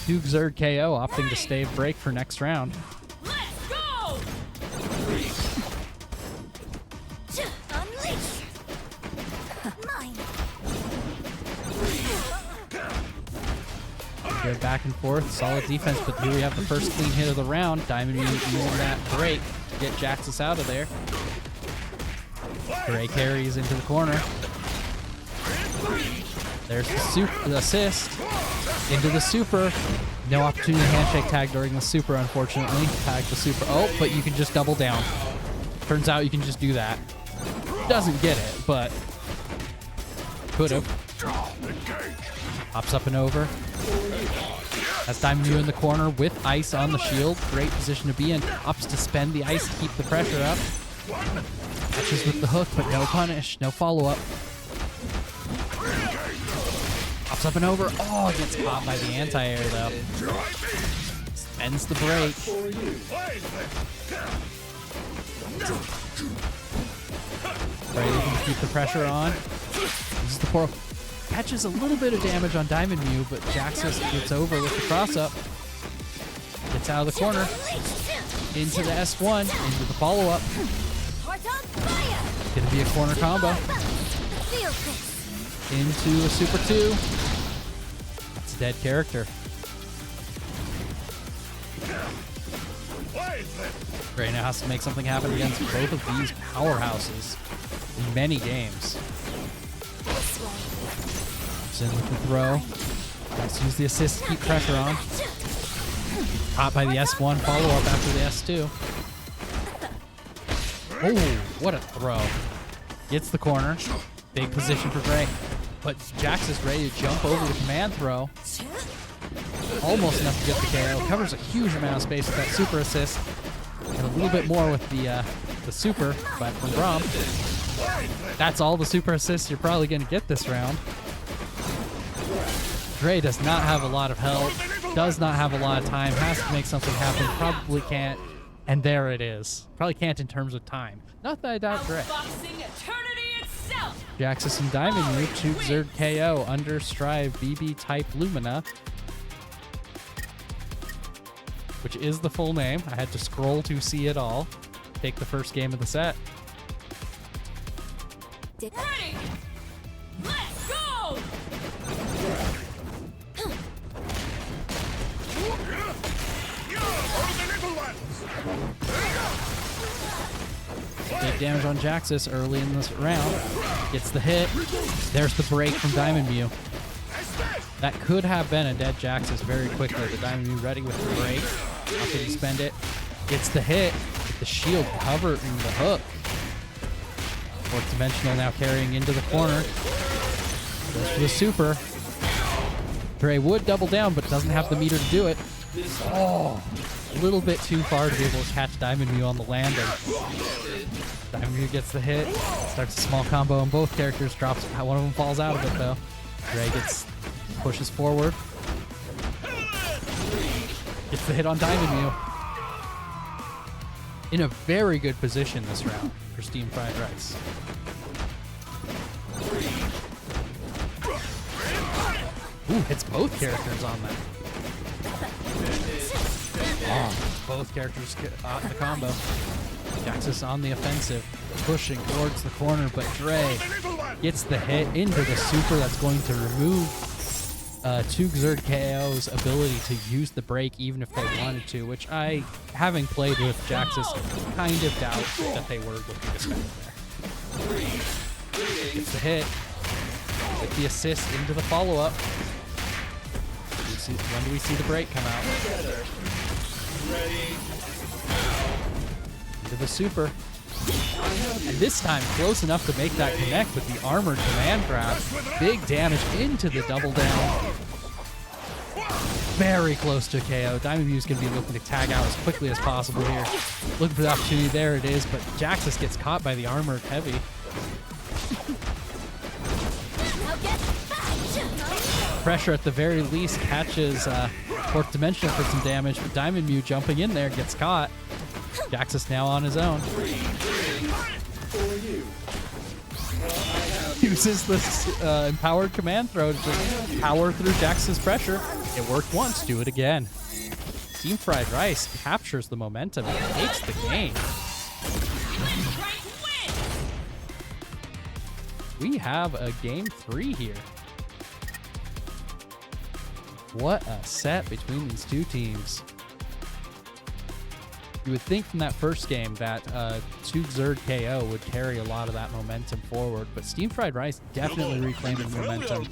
2 Xrd KO, opting to stave break for next round. Let's go! Unleash! Mine! Good back and forth, solid defense, but here we have the first clean hit of the round. Diamond Mew using that break to get Jaxus out of there. Dre carries into the corner. There's the assist. Into the super. No opportunity to handshake tag during the super, unfortunately. Tag the super. Oh, but you can just double down. Turns out you can just do that. Doesn't get it, but could have. Hops up and over. That's Diamond Mew in the corner with ice on the shield. Great position to be in. Ups to spend the ice to keep the pressure up. Catches with the hook, but no punish. No follow-up. Hops up and over. Oh, gets caught by the anti-air, though. Ends the break. Ready to keep the pressure on. Uses the portal. Catches a little bit of damage on Diamond Mew, but Jaxus gets over with the cross-up. Gets out of the corner. Into the S1. Into the follow-up. Gonna be a corner combo. Into a Super 2. That's a dead character. Gray now has to make something happen against both of these powerhouses in many games. In with the throw. Let's use the assist to keep pressure on. Caught by the S1 follow-up after the S2. Oh, what a throw. Gets the corner. Big position for Gray. But Jax is ready to jump over the command throw. Almost enough to get the KO. Covers a huge amount of space with that super assist. And a little bit more with the super, but from Braum. That's all the super assists you're probably going to get this round. Dre does not have a lot of health, does not have a lot of time, has to make something happen, probably can't, and there it is. Probably can't in terms of time. Not that I doubt Dre. Outboxing eternity itself. Jaxus and Diamond Move, 2 Xrd KO, under Strive, BB type Lumina, which is the full name. I had to scroll to see it all. Take the first game of the set. Ready. Let's go. Big damage on Jaxus early in this round. Gets the hit. There's the break from Diamond Mew. That could have been a dead Jaxus very quickly. The Diamond Mew ready with the break. How could he spend it? Gets the hit. With the shield covering the hook. Fourth Dimensional now carrying into the corner. Goes for the super. Dre would double down, but doesn't have the meter to do it. Oh, a little bit too far to be able to catch Diamond Mew on the landing. Diamond Mew gets the hit. Starts a small combo on both characters. Drops. One of them falls out of it, though. Dre pushes forward. Gets the hit on Diamond Mew. In a very good position this round for Steam Fried Rice. Ooh, hits both characters on that. Oh, both characters get the combo. Jaxus on the offensive, pushing towards the corner, but Dre gets the hit into the super that's going to remove 2 Xrd KO's ability to use the break even if they wanted to, which I, having played with Jaxus, kind of doubt that they were looking to spend there. Gets the hit, with the assist into the follow-up. When do we see the break come out? Into the super. And this time, close enough to make that connect with the armored command grab. Big damage into the double down. Very close to KO. Diamond Mew's going to be looking to tag out as quickly as possible here. Looking for the opportunity. There it is, but Jaxus gets caught by the armored heavy. Pressure at the very least catches Fourth Dimensional for some damage, but Diamond Mew jumping in there gets caught. Jaxus now on his own. Uses this empowered command throw to just power through Jaxus' pressure. It worked once, do it again. Team Fried Rice captures the momentum and takes the game. We have a game 3 here. What a set between these two teams. You would think from that first game that 2 Xrd KO would carry a lot of that momentum forward, but Steam Fried Rice definitely reclaiming momentum,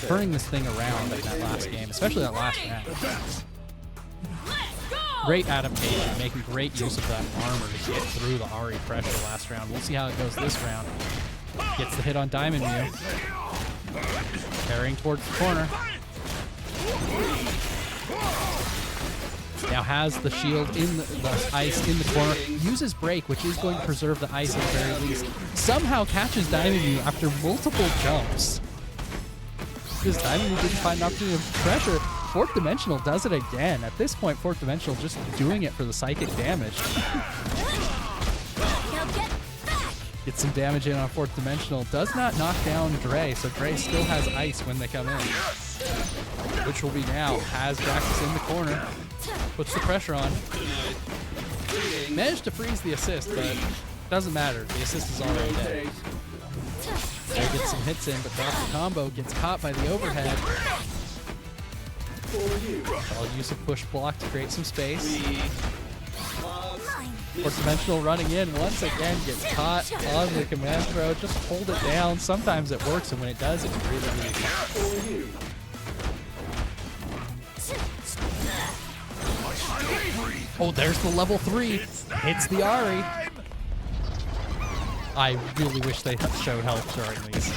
turning this thing around in that last game, especially that last round. Great adaptation, making great use of that armor to get through the Ahri pressure last round. We'll see how it goes this round. Gets the hit on Diamond Mew. Carrying towards the corner. Now has the shield in the ice in the corner. Uses break, which is going to preserve the ice at the very least. Somehow catches Diamond Mew after multiple jumps. Because Diamond Mew didn't find an opportunity to pressure. Fourth Dimensional does it again. At this point, Fourth Dimensional just doing it for the psychic damage. Get some damage in on Fourth Dimensional. Does not knock down Dre, so Dre still has ice when they come in. Which will be now. Has Jaxus in the corner. Puts the pressure on. Managed to freeze the assist, but doesn't matter. The assist is already dead. Dre gets some hits in, but drops the combo. Gets caught by the overhead. I'll use a push block to create some space. Fourth Dimensional running in once again, gets caught on the command throw. Just hold it down. Sometimes it works, and when it does, it's really easy. Oh, there's the level 3. Hits the Ahri. I really wish they showed health during these.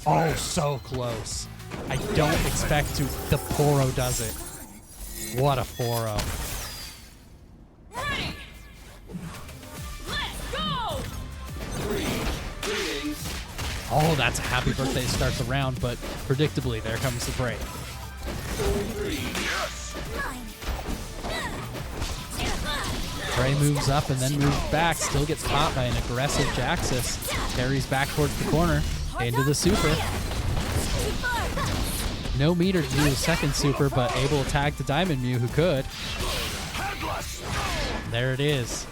Oh, so close. I don't expect to. The Poro does it. What a Poro. Ready. Let's go. Oh, that's a happy birthday to start the round, but predictably, there comes the break. Trey moves up and then moves back, still gets caught by an aggressive Jaxus. Carries back towards the corner, into the super. No meter to do the second super, but able to tag to Diamond Mew, who could. There it is.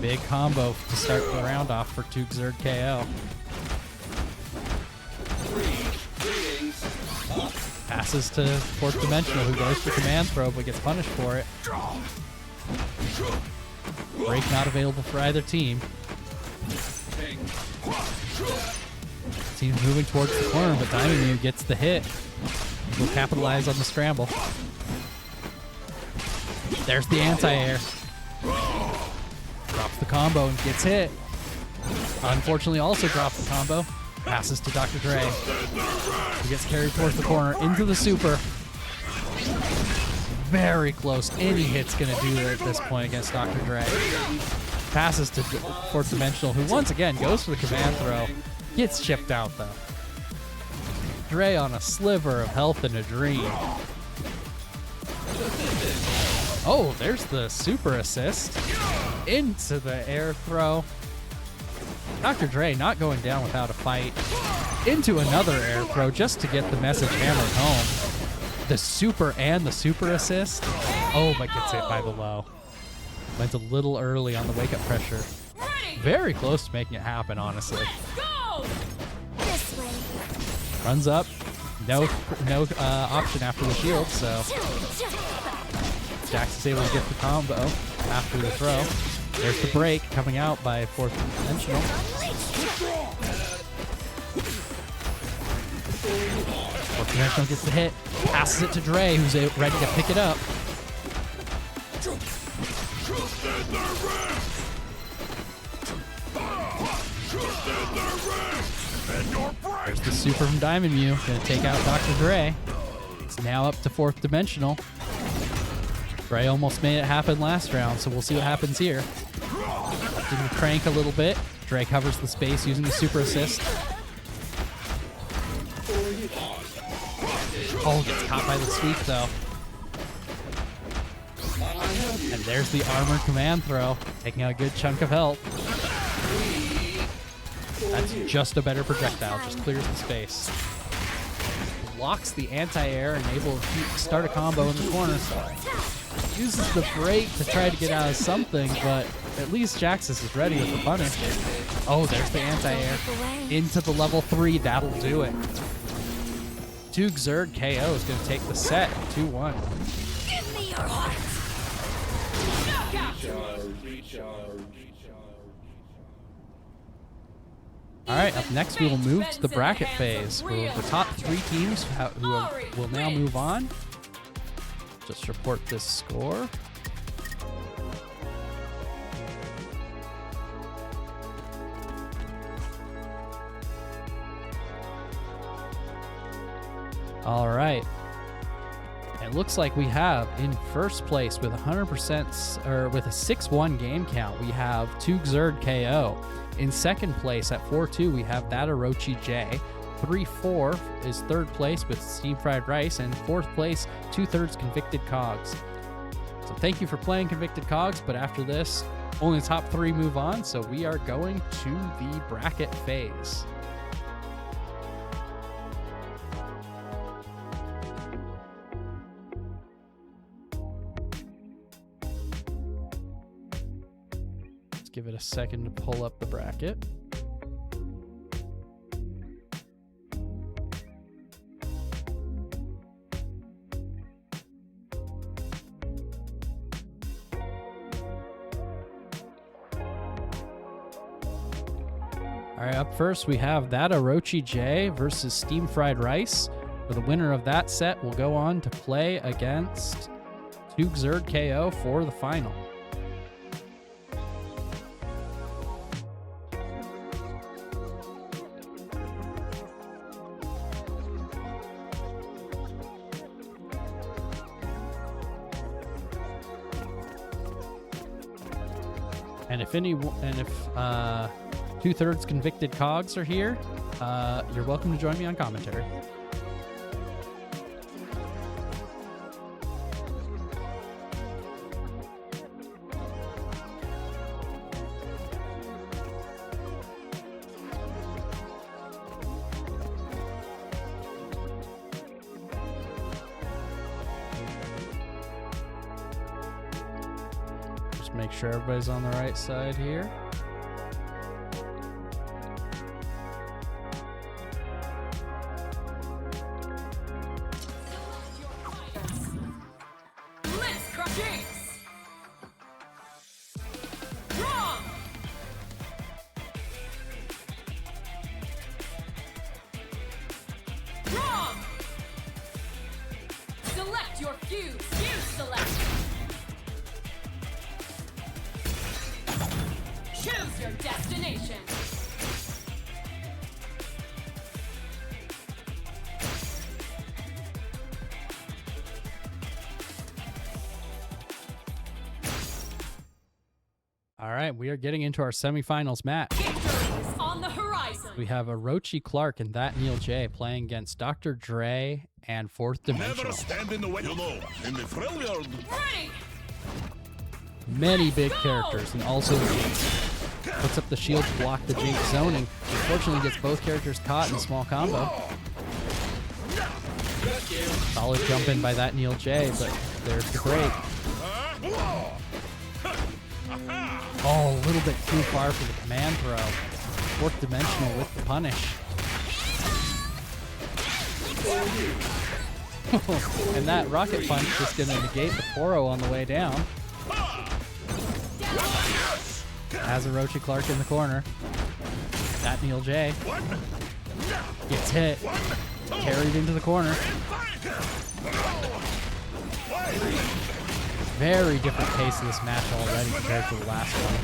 Big combo to start the round off for Tug Zerg KO. Passes to Fourth Dimensional, who goes for command throw, but gets punished for it. Break not available for either team. Team's moving towards the corner, but Diamond Mew gets the hit. Will capitalize on the scramble. There's the anti-air. Drops the combo and gets hit. Unfortunately, also drops the combo. Passes to Dr. Dre. He gets carried towards the corner into the super. Very close. Any hit's going to do it at this point against Dr. Dre. Passes to Fourth Dimensional, who once again goes for the command throw. Gets chipped out, though. Dre on a sliver of health and a dream. Oh, there's the super assist. Into the air throw. Dr. Dre not going down without a fight. Into another air throw just to get the message hammered home. The super and the super assist. Oh, but gets hit by the low. Went a little early on the wake-up pressure. Very close to making it happen, honestly. This way. Runs up. No option after the shield, so Jax is able to get the combo after the throw. There's the break coming out by Fourth Dimensional. Fourth Dimensional gets the hit, passes it to Dre, who's ready to pick it up. There's the super from Diamond Mew, gonna take out Dr. Dre. It's now up to Fourth Dimensional. Dre almost made it happen last round, so we'll see what happens here. Didn't crank a little bit. Dre covers the space using the super assist. Oh, gets caught by the sweep though. And there's the armored command throw, taking out a good chunk of health. That's just a better projectile, just clears the space. Blocks the anti-air and able to start a combo in the corner. Uses the break to try to get out of something, but at least Jaxus is ready with the punish. Oh, there's the anti-air. Into the level 3, that'll do it. Tug Zerg KO is going to take the set, 2-1. Give me your heart. All right, up next we will move to the bracket phase, where the top 3 teams who will now move on. Just report this score. All right. It looks like we have in first place with 100% or with a 6-1 game count, we have Tug Zerg KO. In second place at 4-2, we have that Orochi J. 3-4 is third place with Steam Fried Rice, and fourth place, 2/3 Convicted Cogs. So thank you for playing Convicted Cogs, but after this, only the top 3 move on, so we are going to the bracket phase. Let's give it a second to pull up the bracket. All right, up first we have that Orochi J versus Steam Fried Rice. For the winner of that set will go on to play against Tug Zerg KO for the final. And if two-thirds convicted cogs are here, you're welcome to join me on commentary. Make sure everybody's on the right side here. Let's crush Jinx! Wrong! Wrong! Select your fuse. Fuse select. Choose your destination. All right, we are getting into our semifinals match. Victory is on the horizon. We have Orochi Clark and That Neil J playing against Dr. Dre and Fourth Dimensional. Never stand in the way. You know, in the thrill yard. Ready! Many big characters, and also the Jinx. Puts up the shield to block the Jinx zoning. Unfortunately, gets both characters caught in a small combo. Solid jump in by That Neil J, but there's the break. Oh, a little bit too far for the command throw. Fourth Dimensional with the punish. And that rocket punch is going to negate the 4-0 on the way down. Has Orochi Clark in the corner. That Neil J gets hit. Carried into the corner. Very different pace of this match already compared to the last one.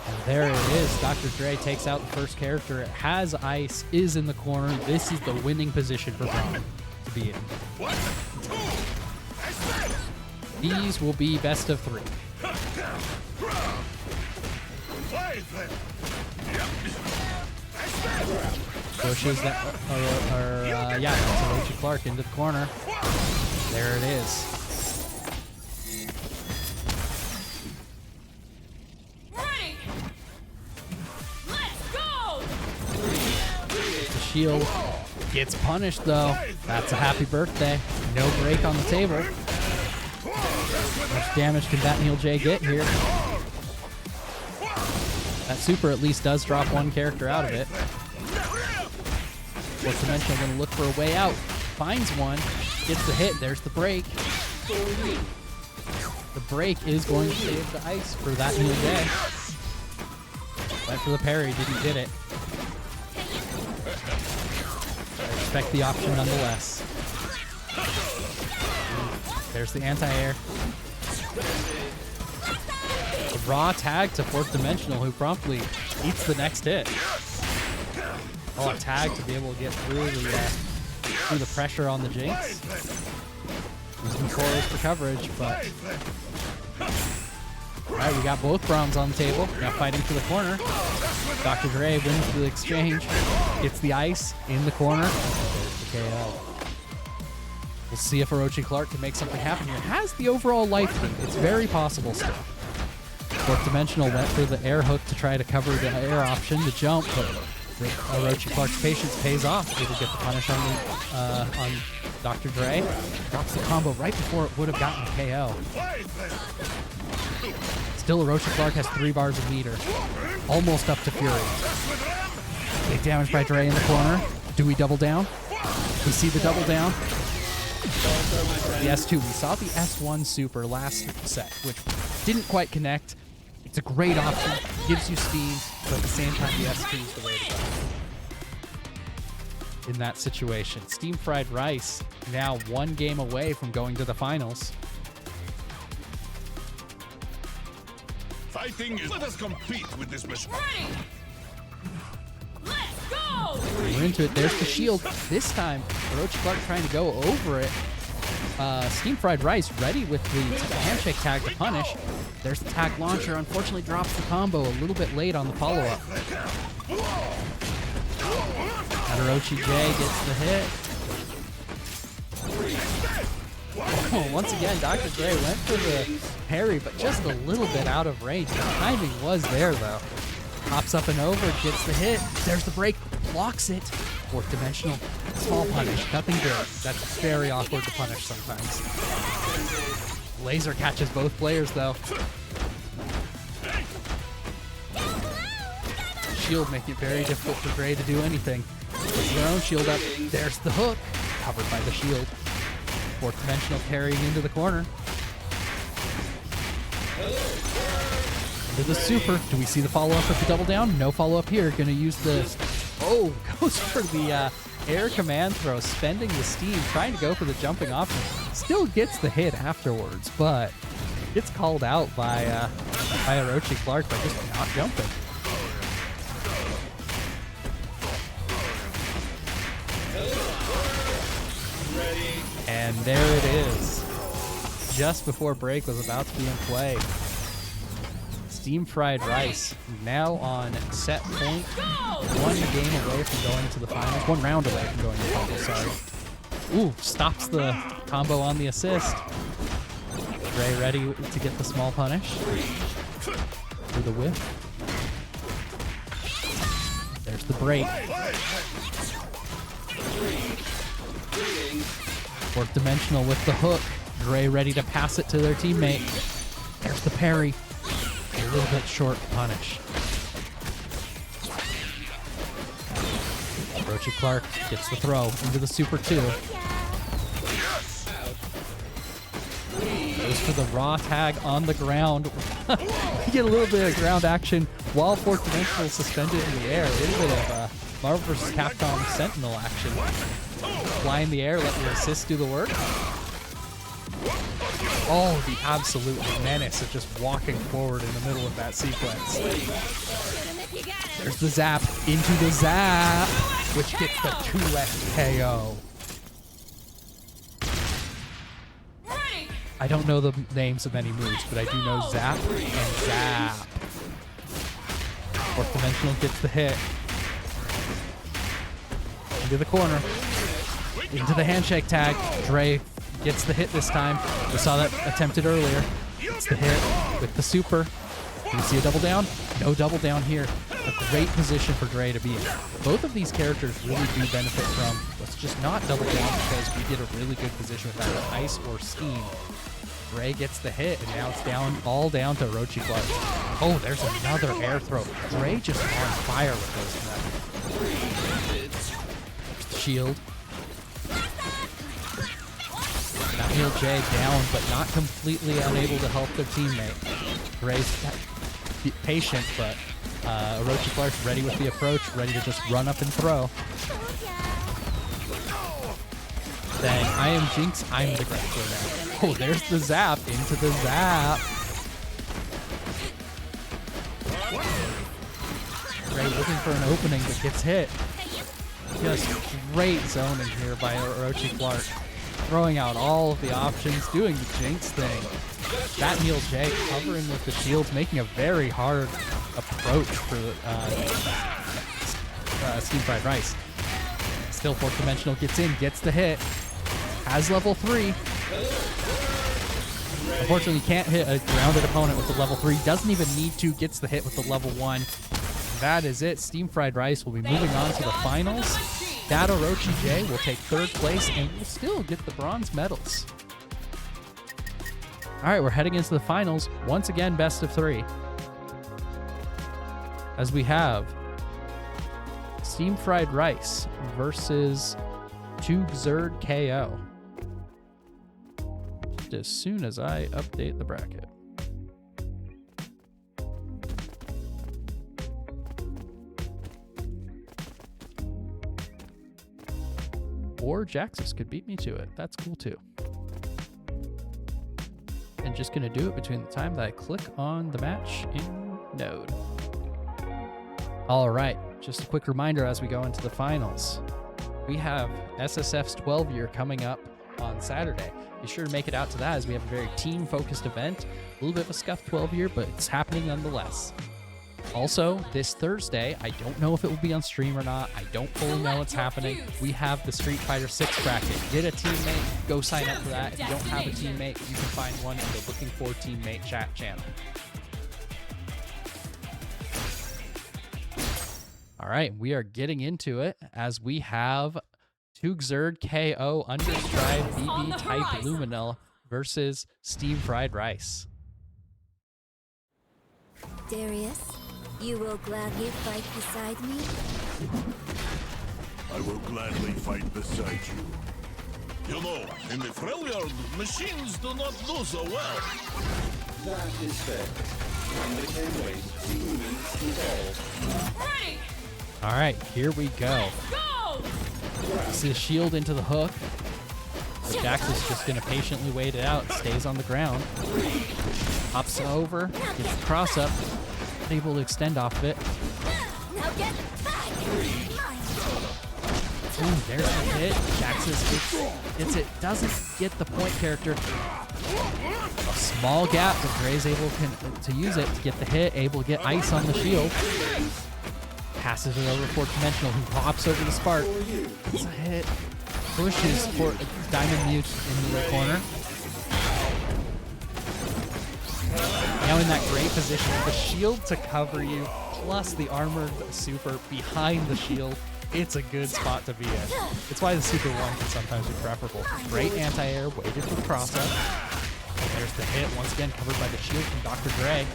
And there it is. Dr. Dre takes out the first character. It has ice, is in the corner. This is the winning position for Braun to be in. These will be best of 3. Pushes that, yeah, that's Orochi Clark into the corner. There it is. Ready! Let's go! The shield gets punished though. That's a happy birthday. No break on the table. How much damage can That Neil J get here? That super at least does drop one character out of it. Fourth Dimensional going to look for a way out. Finds one. Gets the hit. There's the break. The break is going to save the ice for That Neil J. Went for the parry. Didn't get it. I respect the option nonetheless. There's the anti-air. A raw tag to Fourth Dimensional, who promptly eats the next hit. Oh, a tag to be able to get through the pressure on the Jinx. Using Chorus for coverage, but... Alright, we got both Brahms on the table. Now fighting for the corner. Dr. Dre wins the exchange. Gets the ice in the corner. There's the KO. We'll see if Orochi Clark can make something happen here. Has the overall life lead. It's very possible still. Fourth Dimensional went for the air hook to try to cover the air option to jump, but Orochi Clark's patience pays off. Able to get the punish on Dr. Dre. Drops the combo right before it would have gotten the KO. Still, Orochi Clark has 3 bars of meter. Almost up to Fury. Big damage by Dre in the corner. Do we double down? We see the double down. The S2. We saw the S1 super last set, which didn't quite connect. It's a great option. Gives you speed, but at the same time, the S2 is the way to go. In that situation, Steam Fried Rice now 1 game away from going to the finals. Fighting is. Let us compete with this mission. Ready! Let's go! We're into it. There's the shield. This time, Orochi Clark trying to go over it. Steam Fried Rice ready with the handshake tag to punish. There's the tag launcher. Unfortunately, drops the combo a little bit late on the follow-up. Todoroki J gets the hit. Oh, once again, Dr. Dre went for the parry, but just a little bit out of range. The timing was there, though. Hops up and over, gets the hit. There's the break, blocks it. Fourth dimensional, small punish, nothing big. That's very awkward to punish sometimes. Laser catches both players, though. Shield making it very difficult for Dre to do anything. Puts their own shield up. There's the hook, covered by the shield. Fourth dimensional carrying into the corner. Into the super. Do we see the follow-up with the double down? No follow-up here. Gonna use the... Oh, goes for the air command throw, spending the steam, trying to go for the jumping option. Still gets the hit afterwards, but gets called out by Orochi Clark by just not jumping. And there it is. Just before break was about to be in play. Steam Fried Rice now on set point. One game away from going to the finals. One round away from going to the finals, sorry. Ooh, stops the combo on the assist. Ray ready to get the small punish. For the whiff. There's the break. Fourth dimensional with the hook. Dre ready to pass it to their teammate. There's the parry. A little bit short punish. Orochi Clark gets the throw into the Super 2. Goes for the raw tag on the ground. We get a little bit of ground action while fourth dimensional suspended in the air. A little bit of Marvel vs. Capcom Sentinel action. Fly in the air, let your assist do the work. Oh, the absolute menace of just walking forward in the middle of that sequence. There's the zap into the zap, which gets the 2x KO. I don't know the names of any moves, but I do know zap and zap. Fourth dimensional gets the hit. Into the corner. Into the handshake tag. Dre gets the hit this time. We saw that attempted earlier. Gets the hit with the super. Do we see a double down? No double down here. A great position for Dre to be in. Both of these characters really do benefit from let's just not double down because we get a really good position with either ice or steam. Dre gets the hit, and now it's all down to Orochi Clark. Oh, there's another air throw. Dre just on fire with those. There's the shield. Neil J down, but not completely unable to help their teammate. Dre's patient, but Orochi Clark's ready with the approach, ready to just run up and throw. Then I am Jinx, I'm the Grappler now. Oh, there's the zap into the zap. Ray looking for an opening, but gets hit. Just great zoning here by Orochi Clark. Throwing out all of the options, doing the Jinx thing. That Neil J covering with the shields, making a very hard approach for Steam Fried Rice. Still fourth dimensional, gets in, gets the hit. Has level 3. Unfortunately, can't hit a grounded opponent with the level 3. Doesn't even need to, gets the hit with the level 1. That is it. Steam Fried Rice will be moving on to the finals. That Orochi J will take third place and will still get the bronze medals. All right, we're heading into the finals. Once again, best of 3. As we have Steam Fried Rice versus Xrd KO. Just as soon as I update the bracket. Or Jaxus could beat me to it. That's cool too. And just gonna do it between the time that I click on the match in Node. All right, just a quick reminder as we go into the finals. We have SSF's 12 year coming up on Saturday. Be sure to make it out to that, as we have a very team-focused event. A little bit of a scuffed 12 year, but it's happening nonetheless. Also, this Thursday, I don't know if it will be on stream or not. I don't fully know what's happening. We have the Street Fighter 6 bracket. Get a teammate, go sign up for that. If you don't have a teammate, you can find one in the Looking for Teammate chat channel. All right, we are getting into it as we have Tugzerd KO Understride BB Type Luminel versus Steam Fried Rice. Darius, you will gladly fight beside me? I will gladly fight beside you. You know, in the Freljord, machines do not do so well. That is fair. And they can wait. Humans evolve. Ready! All right, here we go. Go! See a shield into the hook. So Jax is just going to patiently wait it out. Stays on the ground. Hops over. Gets the cross up. Able to extend off of it. Now get back! Ooh, there's the hit. Jax gets it. Doesn't get the point character. A small gap, but Gray's able to use it to get the hit. Able to get ice on the shield. Passes it over for Dimensional, who hops over the Spark. It's a hit. Pushes for Diamond Mute into the corner. Now in that great position, the shield to cover you, plus the armored super behind the shield. It's a good spot to be in. It's why the Super 1 can sometimes be preferable. Great anti-air, waited for the cross-up. There's the hit, once again covered by the shield from Dr. Dre.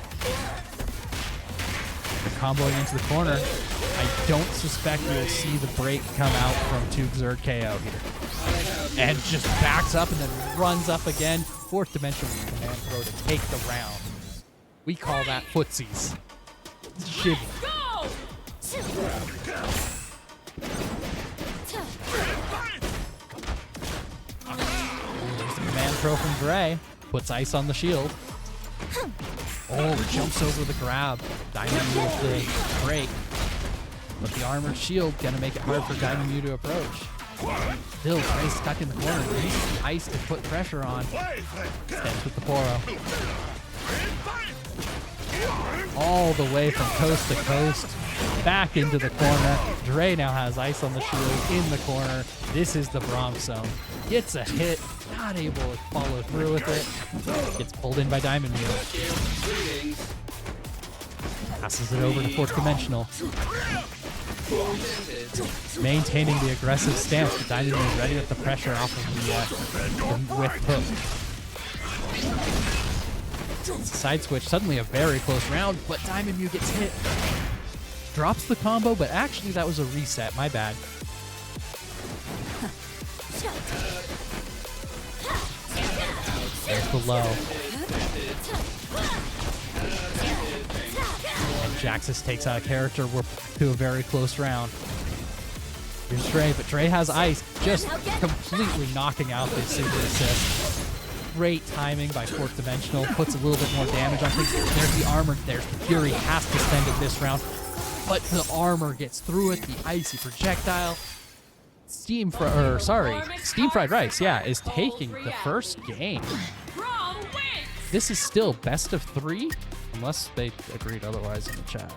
They're comboing into the corner. I don't suspect you'll see the break come out from Tugzerd KO here. And just backs up and then runs up again. Fourth dimensional command throw to take the round. We call that footsies. Shivy. Go! There's the command throw from Dre. Puts ice on the shield. Oh, jumps over the grab. Diamond with the break. But the armored shield gonna make it hard for Diamond Mew to approach. Still, Dre's stuck in the corner. Uses the ice to put pressure on. Stands with the Poro. All the way from coast to coast. Back into the corner. Dre now has ice on the shield in the corner. This is the Bronx zone. Gets a hit. Not able to follow through with it. Gets pulled in by Diamond Mew. Passes it over to fourth dimensional. Maintaining the aggressive stance, but Diamond Mew ready with the pressure off of the whip hook. Side switch, suddenly a very close round, but Diamond Mew gets hit. Drops the combo, but actually that was a reset, my bad. There's the low. And Jaxus takes out a character. We're to a very close round. Here's Dre, but Dre has ice, just completely knocking out this super assist. Great timing by fourth dimensional. Puts a little bit more damage on things. There's the armor. There's the Fury. Has to spend it this round. But the armor gets through it. The icy projectile. Steam Fried Rice, yeah, is taking the first game. This is still best of 3, unless they agreed otherwise in the chat.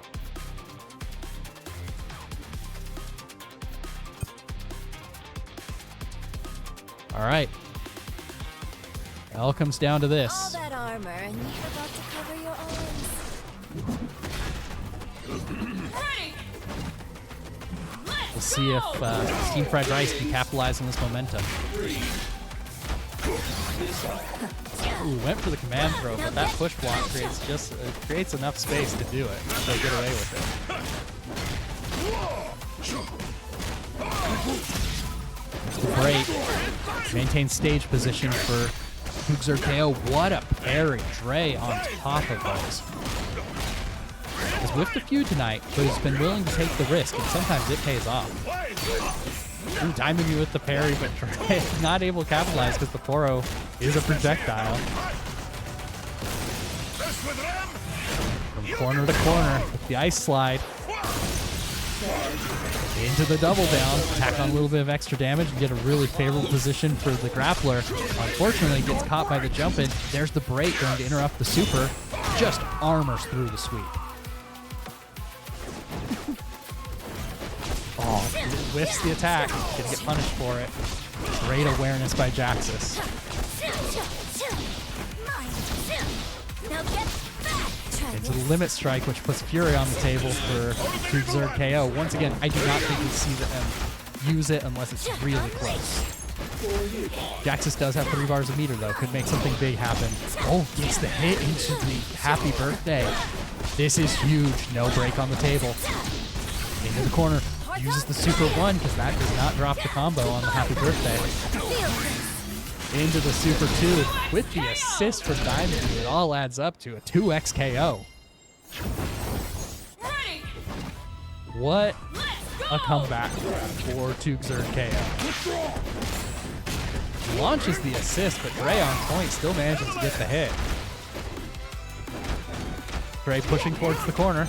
All right. It all comes down to All this. that armor, and you forgot to cover your arms. Ready! We'll see if Steam Fried Rice can capitalize on this momentum. Ooh, went for the command throw, but that push block creates enough space to do it. So get away with it. Great. Maintain stage position for Tugzerd KO. What a parry. Dre on top of those. Has whiffed a few tonight, but has been willing to take the risk, and sometimes it pays off. Ooh, Diamond Mew with the parry, but Dre not able to capitalize because the Poro is a projectile. From corner to corner with the ice slide. into the double down, tack on a little bit of extra damage and get a really favorable position for the grappler. Unfortunately, gets caught by the jump in. There's the break going to interrupt the super. Just armors through the sweep. Oh, whiffs the attack. Gonna get punished for it. Great awareness by Jaxus. Into the limit strike, which puts Fury on the table for to Xrd KO. Once again, I do not think we see them use it unless it's really close. Jaxus does have 3 bars of meter, though. Could make something big happen. Oh, gets the hit into the happy birthday. This is huge. No break on the table. Into the corner. Uses the super 1 because that does not drop the combo on the happy birthday. Into the super 2 with the assist from Diamond. It all adds up to a 2x KO. What a comeback for 2 Xrd KO. Launches the assist, but Dre on point still manages to get the hit. Dre pushing towards the corner.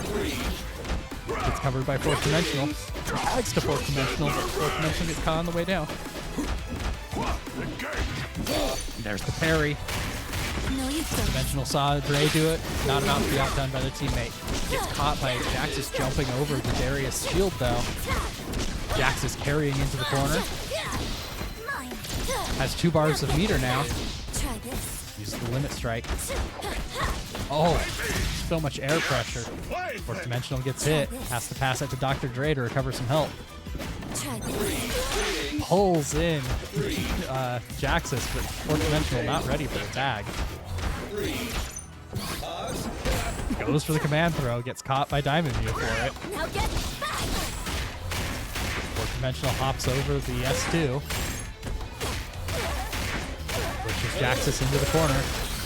Gets covered by 4th Dimensional. Tags to 4th Dimensional, but 4th Dimensional gets caught on the way down. There's the parry. Dimensional saw Dre do it. Not about to be outdone by the teammate. Gets caught by Jaxus jumping over the Darius shield, though. Jaxus carrying into the corner. Has 2 bars of meter now. Uses the limit strike. Oh, so much air pressure. 4th Dimensional gets hit. Has to pass it to Dr. Dre to recover some health. Pulls in Jaxus, but 4th Dimensional not ready for the tag. Goes for the command throw. Gets caught by Diamond View for it. 4th Dimensional hops over the S2. Pushes Jaxus into the corner.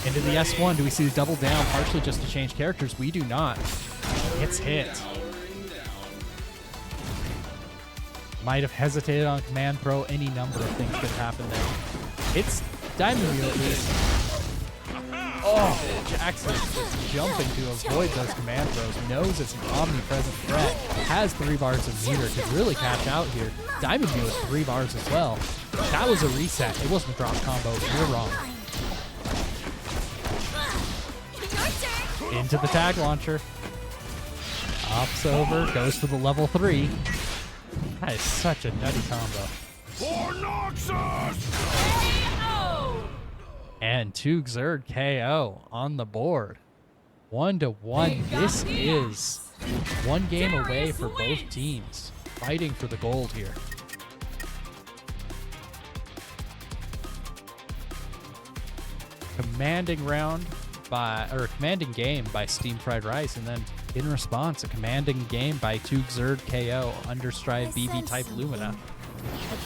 Into the S1. Do we see the double down partially just to change characters? We do not. Gets hit. Might have hesitated on command throw. Any number of things could happen there. It's Diamond View at least. Oh, Jaxus is jumping to avoid those command throws. Knows it's an omnipresent threat. Has 3 bars of meter. Could really catch out here. Diamond View has 3 bars as well. That was a reset. It wasn't a drop combo. You're wrong. Into the tag launcher. Hops over. Goes for the level 3. That is such a nutty combo. For Noxus! And 2 Xrd KO on the board. 1-1. This is 1 game away for both teams. Fighting for the gold here. Commanding game by Steam Fried Rice, and then in response, a commanding game by 2 Xrd KO, Understride BB type Lumina. A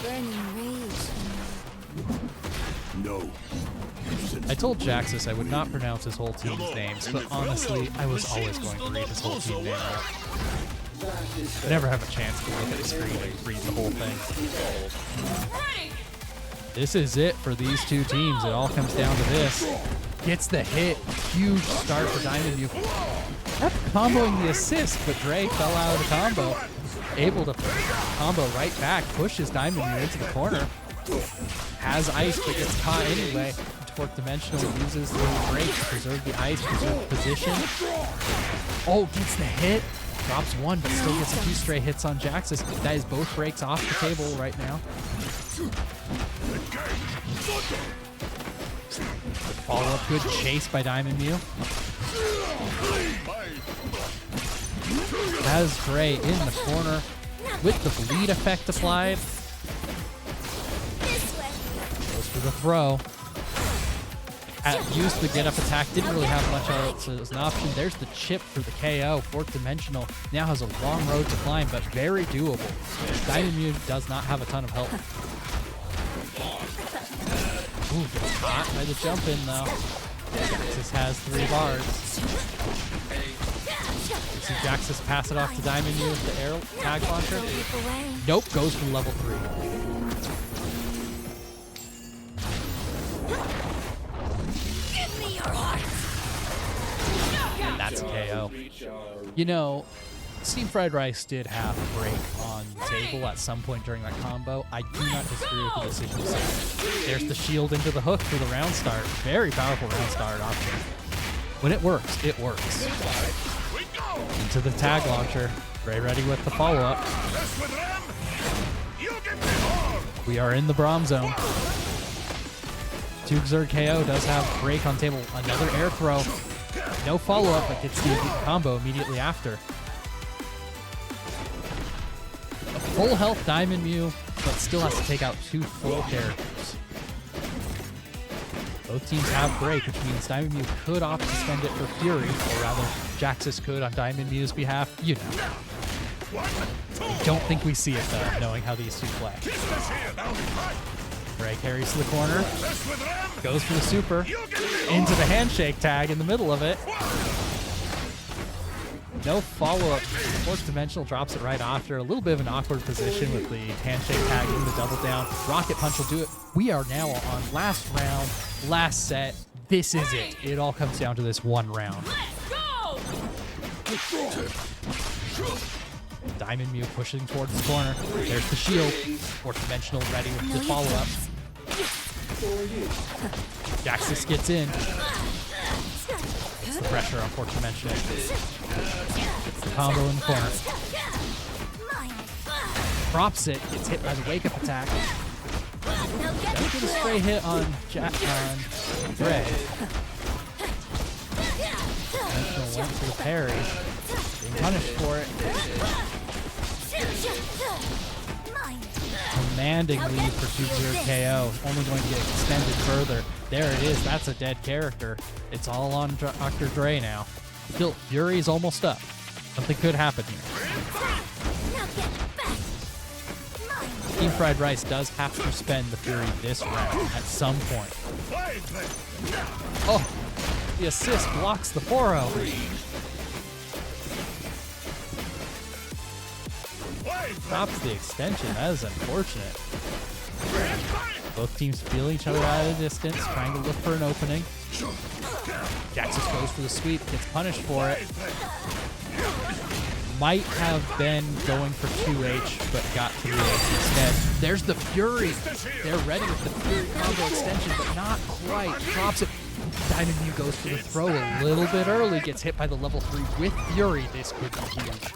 burning rage. No. I told Jaxus I would not pronounce his whole team's names, but honestly, I was always going to read his whole team name out. I never have a chance to look at the screen and read the whole thing. This is it for these 2 teams. It all comes down to this. Gets the hit. Huge start for Diamond View. Kept comboing the assist, but Dre fell out of the combo. Able to combo right back. Pushes Diamond View into the corner. Has ice, but gets caught anyway. 4th Dimensional uses the break to preserve the ice, preserve position. Oh, gets the hit. Drops 1, but still gets a few stray hits on Jaxus. That is both breaks off the table right now. Follow-up good chase by Diamond View. Has Dre in the corner with the bleed effect applied. Goes for the throw. Used the get-up attack. Didn't really have much else as an option. There's the chip for the KO. 4th Dimensional now has a long road to climb, but very doable. Diamond View does not have a ton of help. Ooh, gets caught by the jump in though. Jaxus has 3 bars. See Jaxus pass it off to Diamond View with the air tag launcher. Nope, goes for level 3. And that's a KO. You know, Steam Fried Rice did have a break on the table at some point during that combo. I do not disagree with the decision. So there's the shield into the hook for the round start. Very powerful round start option. When it works, it works. Into the tag launcher. Gray ready with the follow-up. We are in the Braum zone. 2 Xrd KO does have break on table. Another air throw. No follow-up, but gets the combo immediately after. A full health Diamond Mew, but still has to take out 2 full characters. Both teams have break, which means Diamond Mew could opt to spend it for Fury, or rather, Jaxus could on Diamond Mew's behalf. You know. I don't think we see it, though, knowing how these two play. Ray carries to the corner, goes for the super, into the handshake tag in the middle of it. No follow-up. Fourth Dimensional drops it right after. A little bit of an awkward position with the handshake tag in the double down. Rocket Punch will do it. We are now on last round, last set. This is it. It all comes down to this one round. Let's go! Diamond Mew pushing towards the corner. There's the shield. Fourth Dimensional ready with the follow-up. Jaxus gets in. Gets the pressure on Fourth Dimensional. Gets the combo in the corner. Props it. Gets hit by the wake-up attack. Doesn't get a stray hit on Gray. Dimensional went for the parry. Being punished for it. Commanding lead for 2 Xrd KO. Only going to get extended further. There it is. That's a dead character. It's all on Dr. Dre now. Still, Fury's almost up. Something could happen here. Team Fried Rice does have to spend the Fury this round at some point. Oh, the assist blocks the 4-0. Stops the extension. That is unfortunate. Both teams feel each other out of the distance, trying to look for an opening. Jaxus goes for the sweep, gets punished for it. Might have been going for 2H, but got 3H instead. There's the Fury. They're ready with the Fury combo extension, but not quite. Drops it. Diamond Mew goes for the throw a little bit early, gets hit by the level 3 with Fury. This could be huge.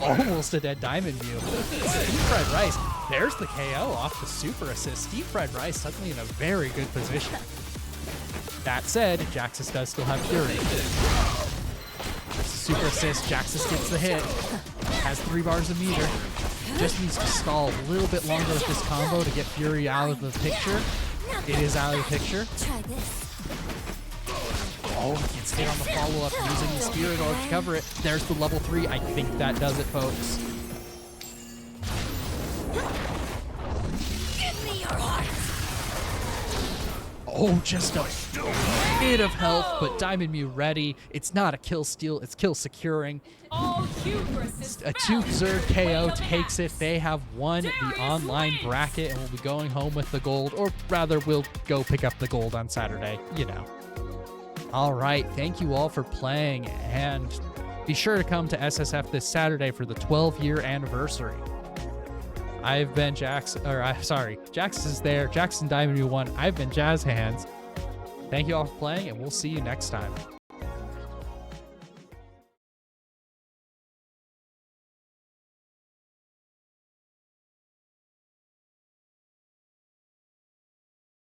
Almost a dead Diamond Mew. Steam Fried Rice. There's the KO off the super assist. Steam Fried Rice suddenly in a very good position. That said, Jaxus does still have Fury. Super assist. Jaxus gets the hit. Has 3 bars of meter. Just needs to stall a little bit longer with this combo to get Fury out of the picture. It is out of the picture. Oh, gets hit on the follow-up using the Spirit Orb to cover it. There's the level 3. I think that does it, folks. Give me your heart. Oh, just a bit of health, but Diamond Mew ready. It's not a kill steal, it's kill securing. All hubris A 2 Xrd KO takes it. They have won the online bracket and will be going home with the gold, or rather, we'll go pick up the gold on Saturday, you know. All right, thank you all for playing, and be sure to come to SSF this Saturday for the 12-year anniversary. I've been Jax is there. Jackson Diamond Mew won. I've been Jazz Hands. Thank you all for playing, and we'll see you next time.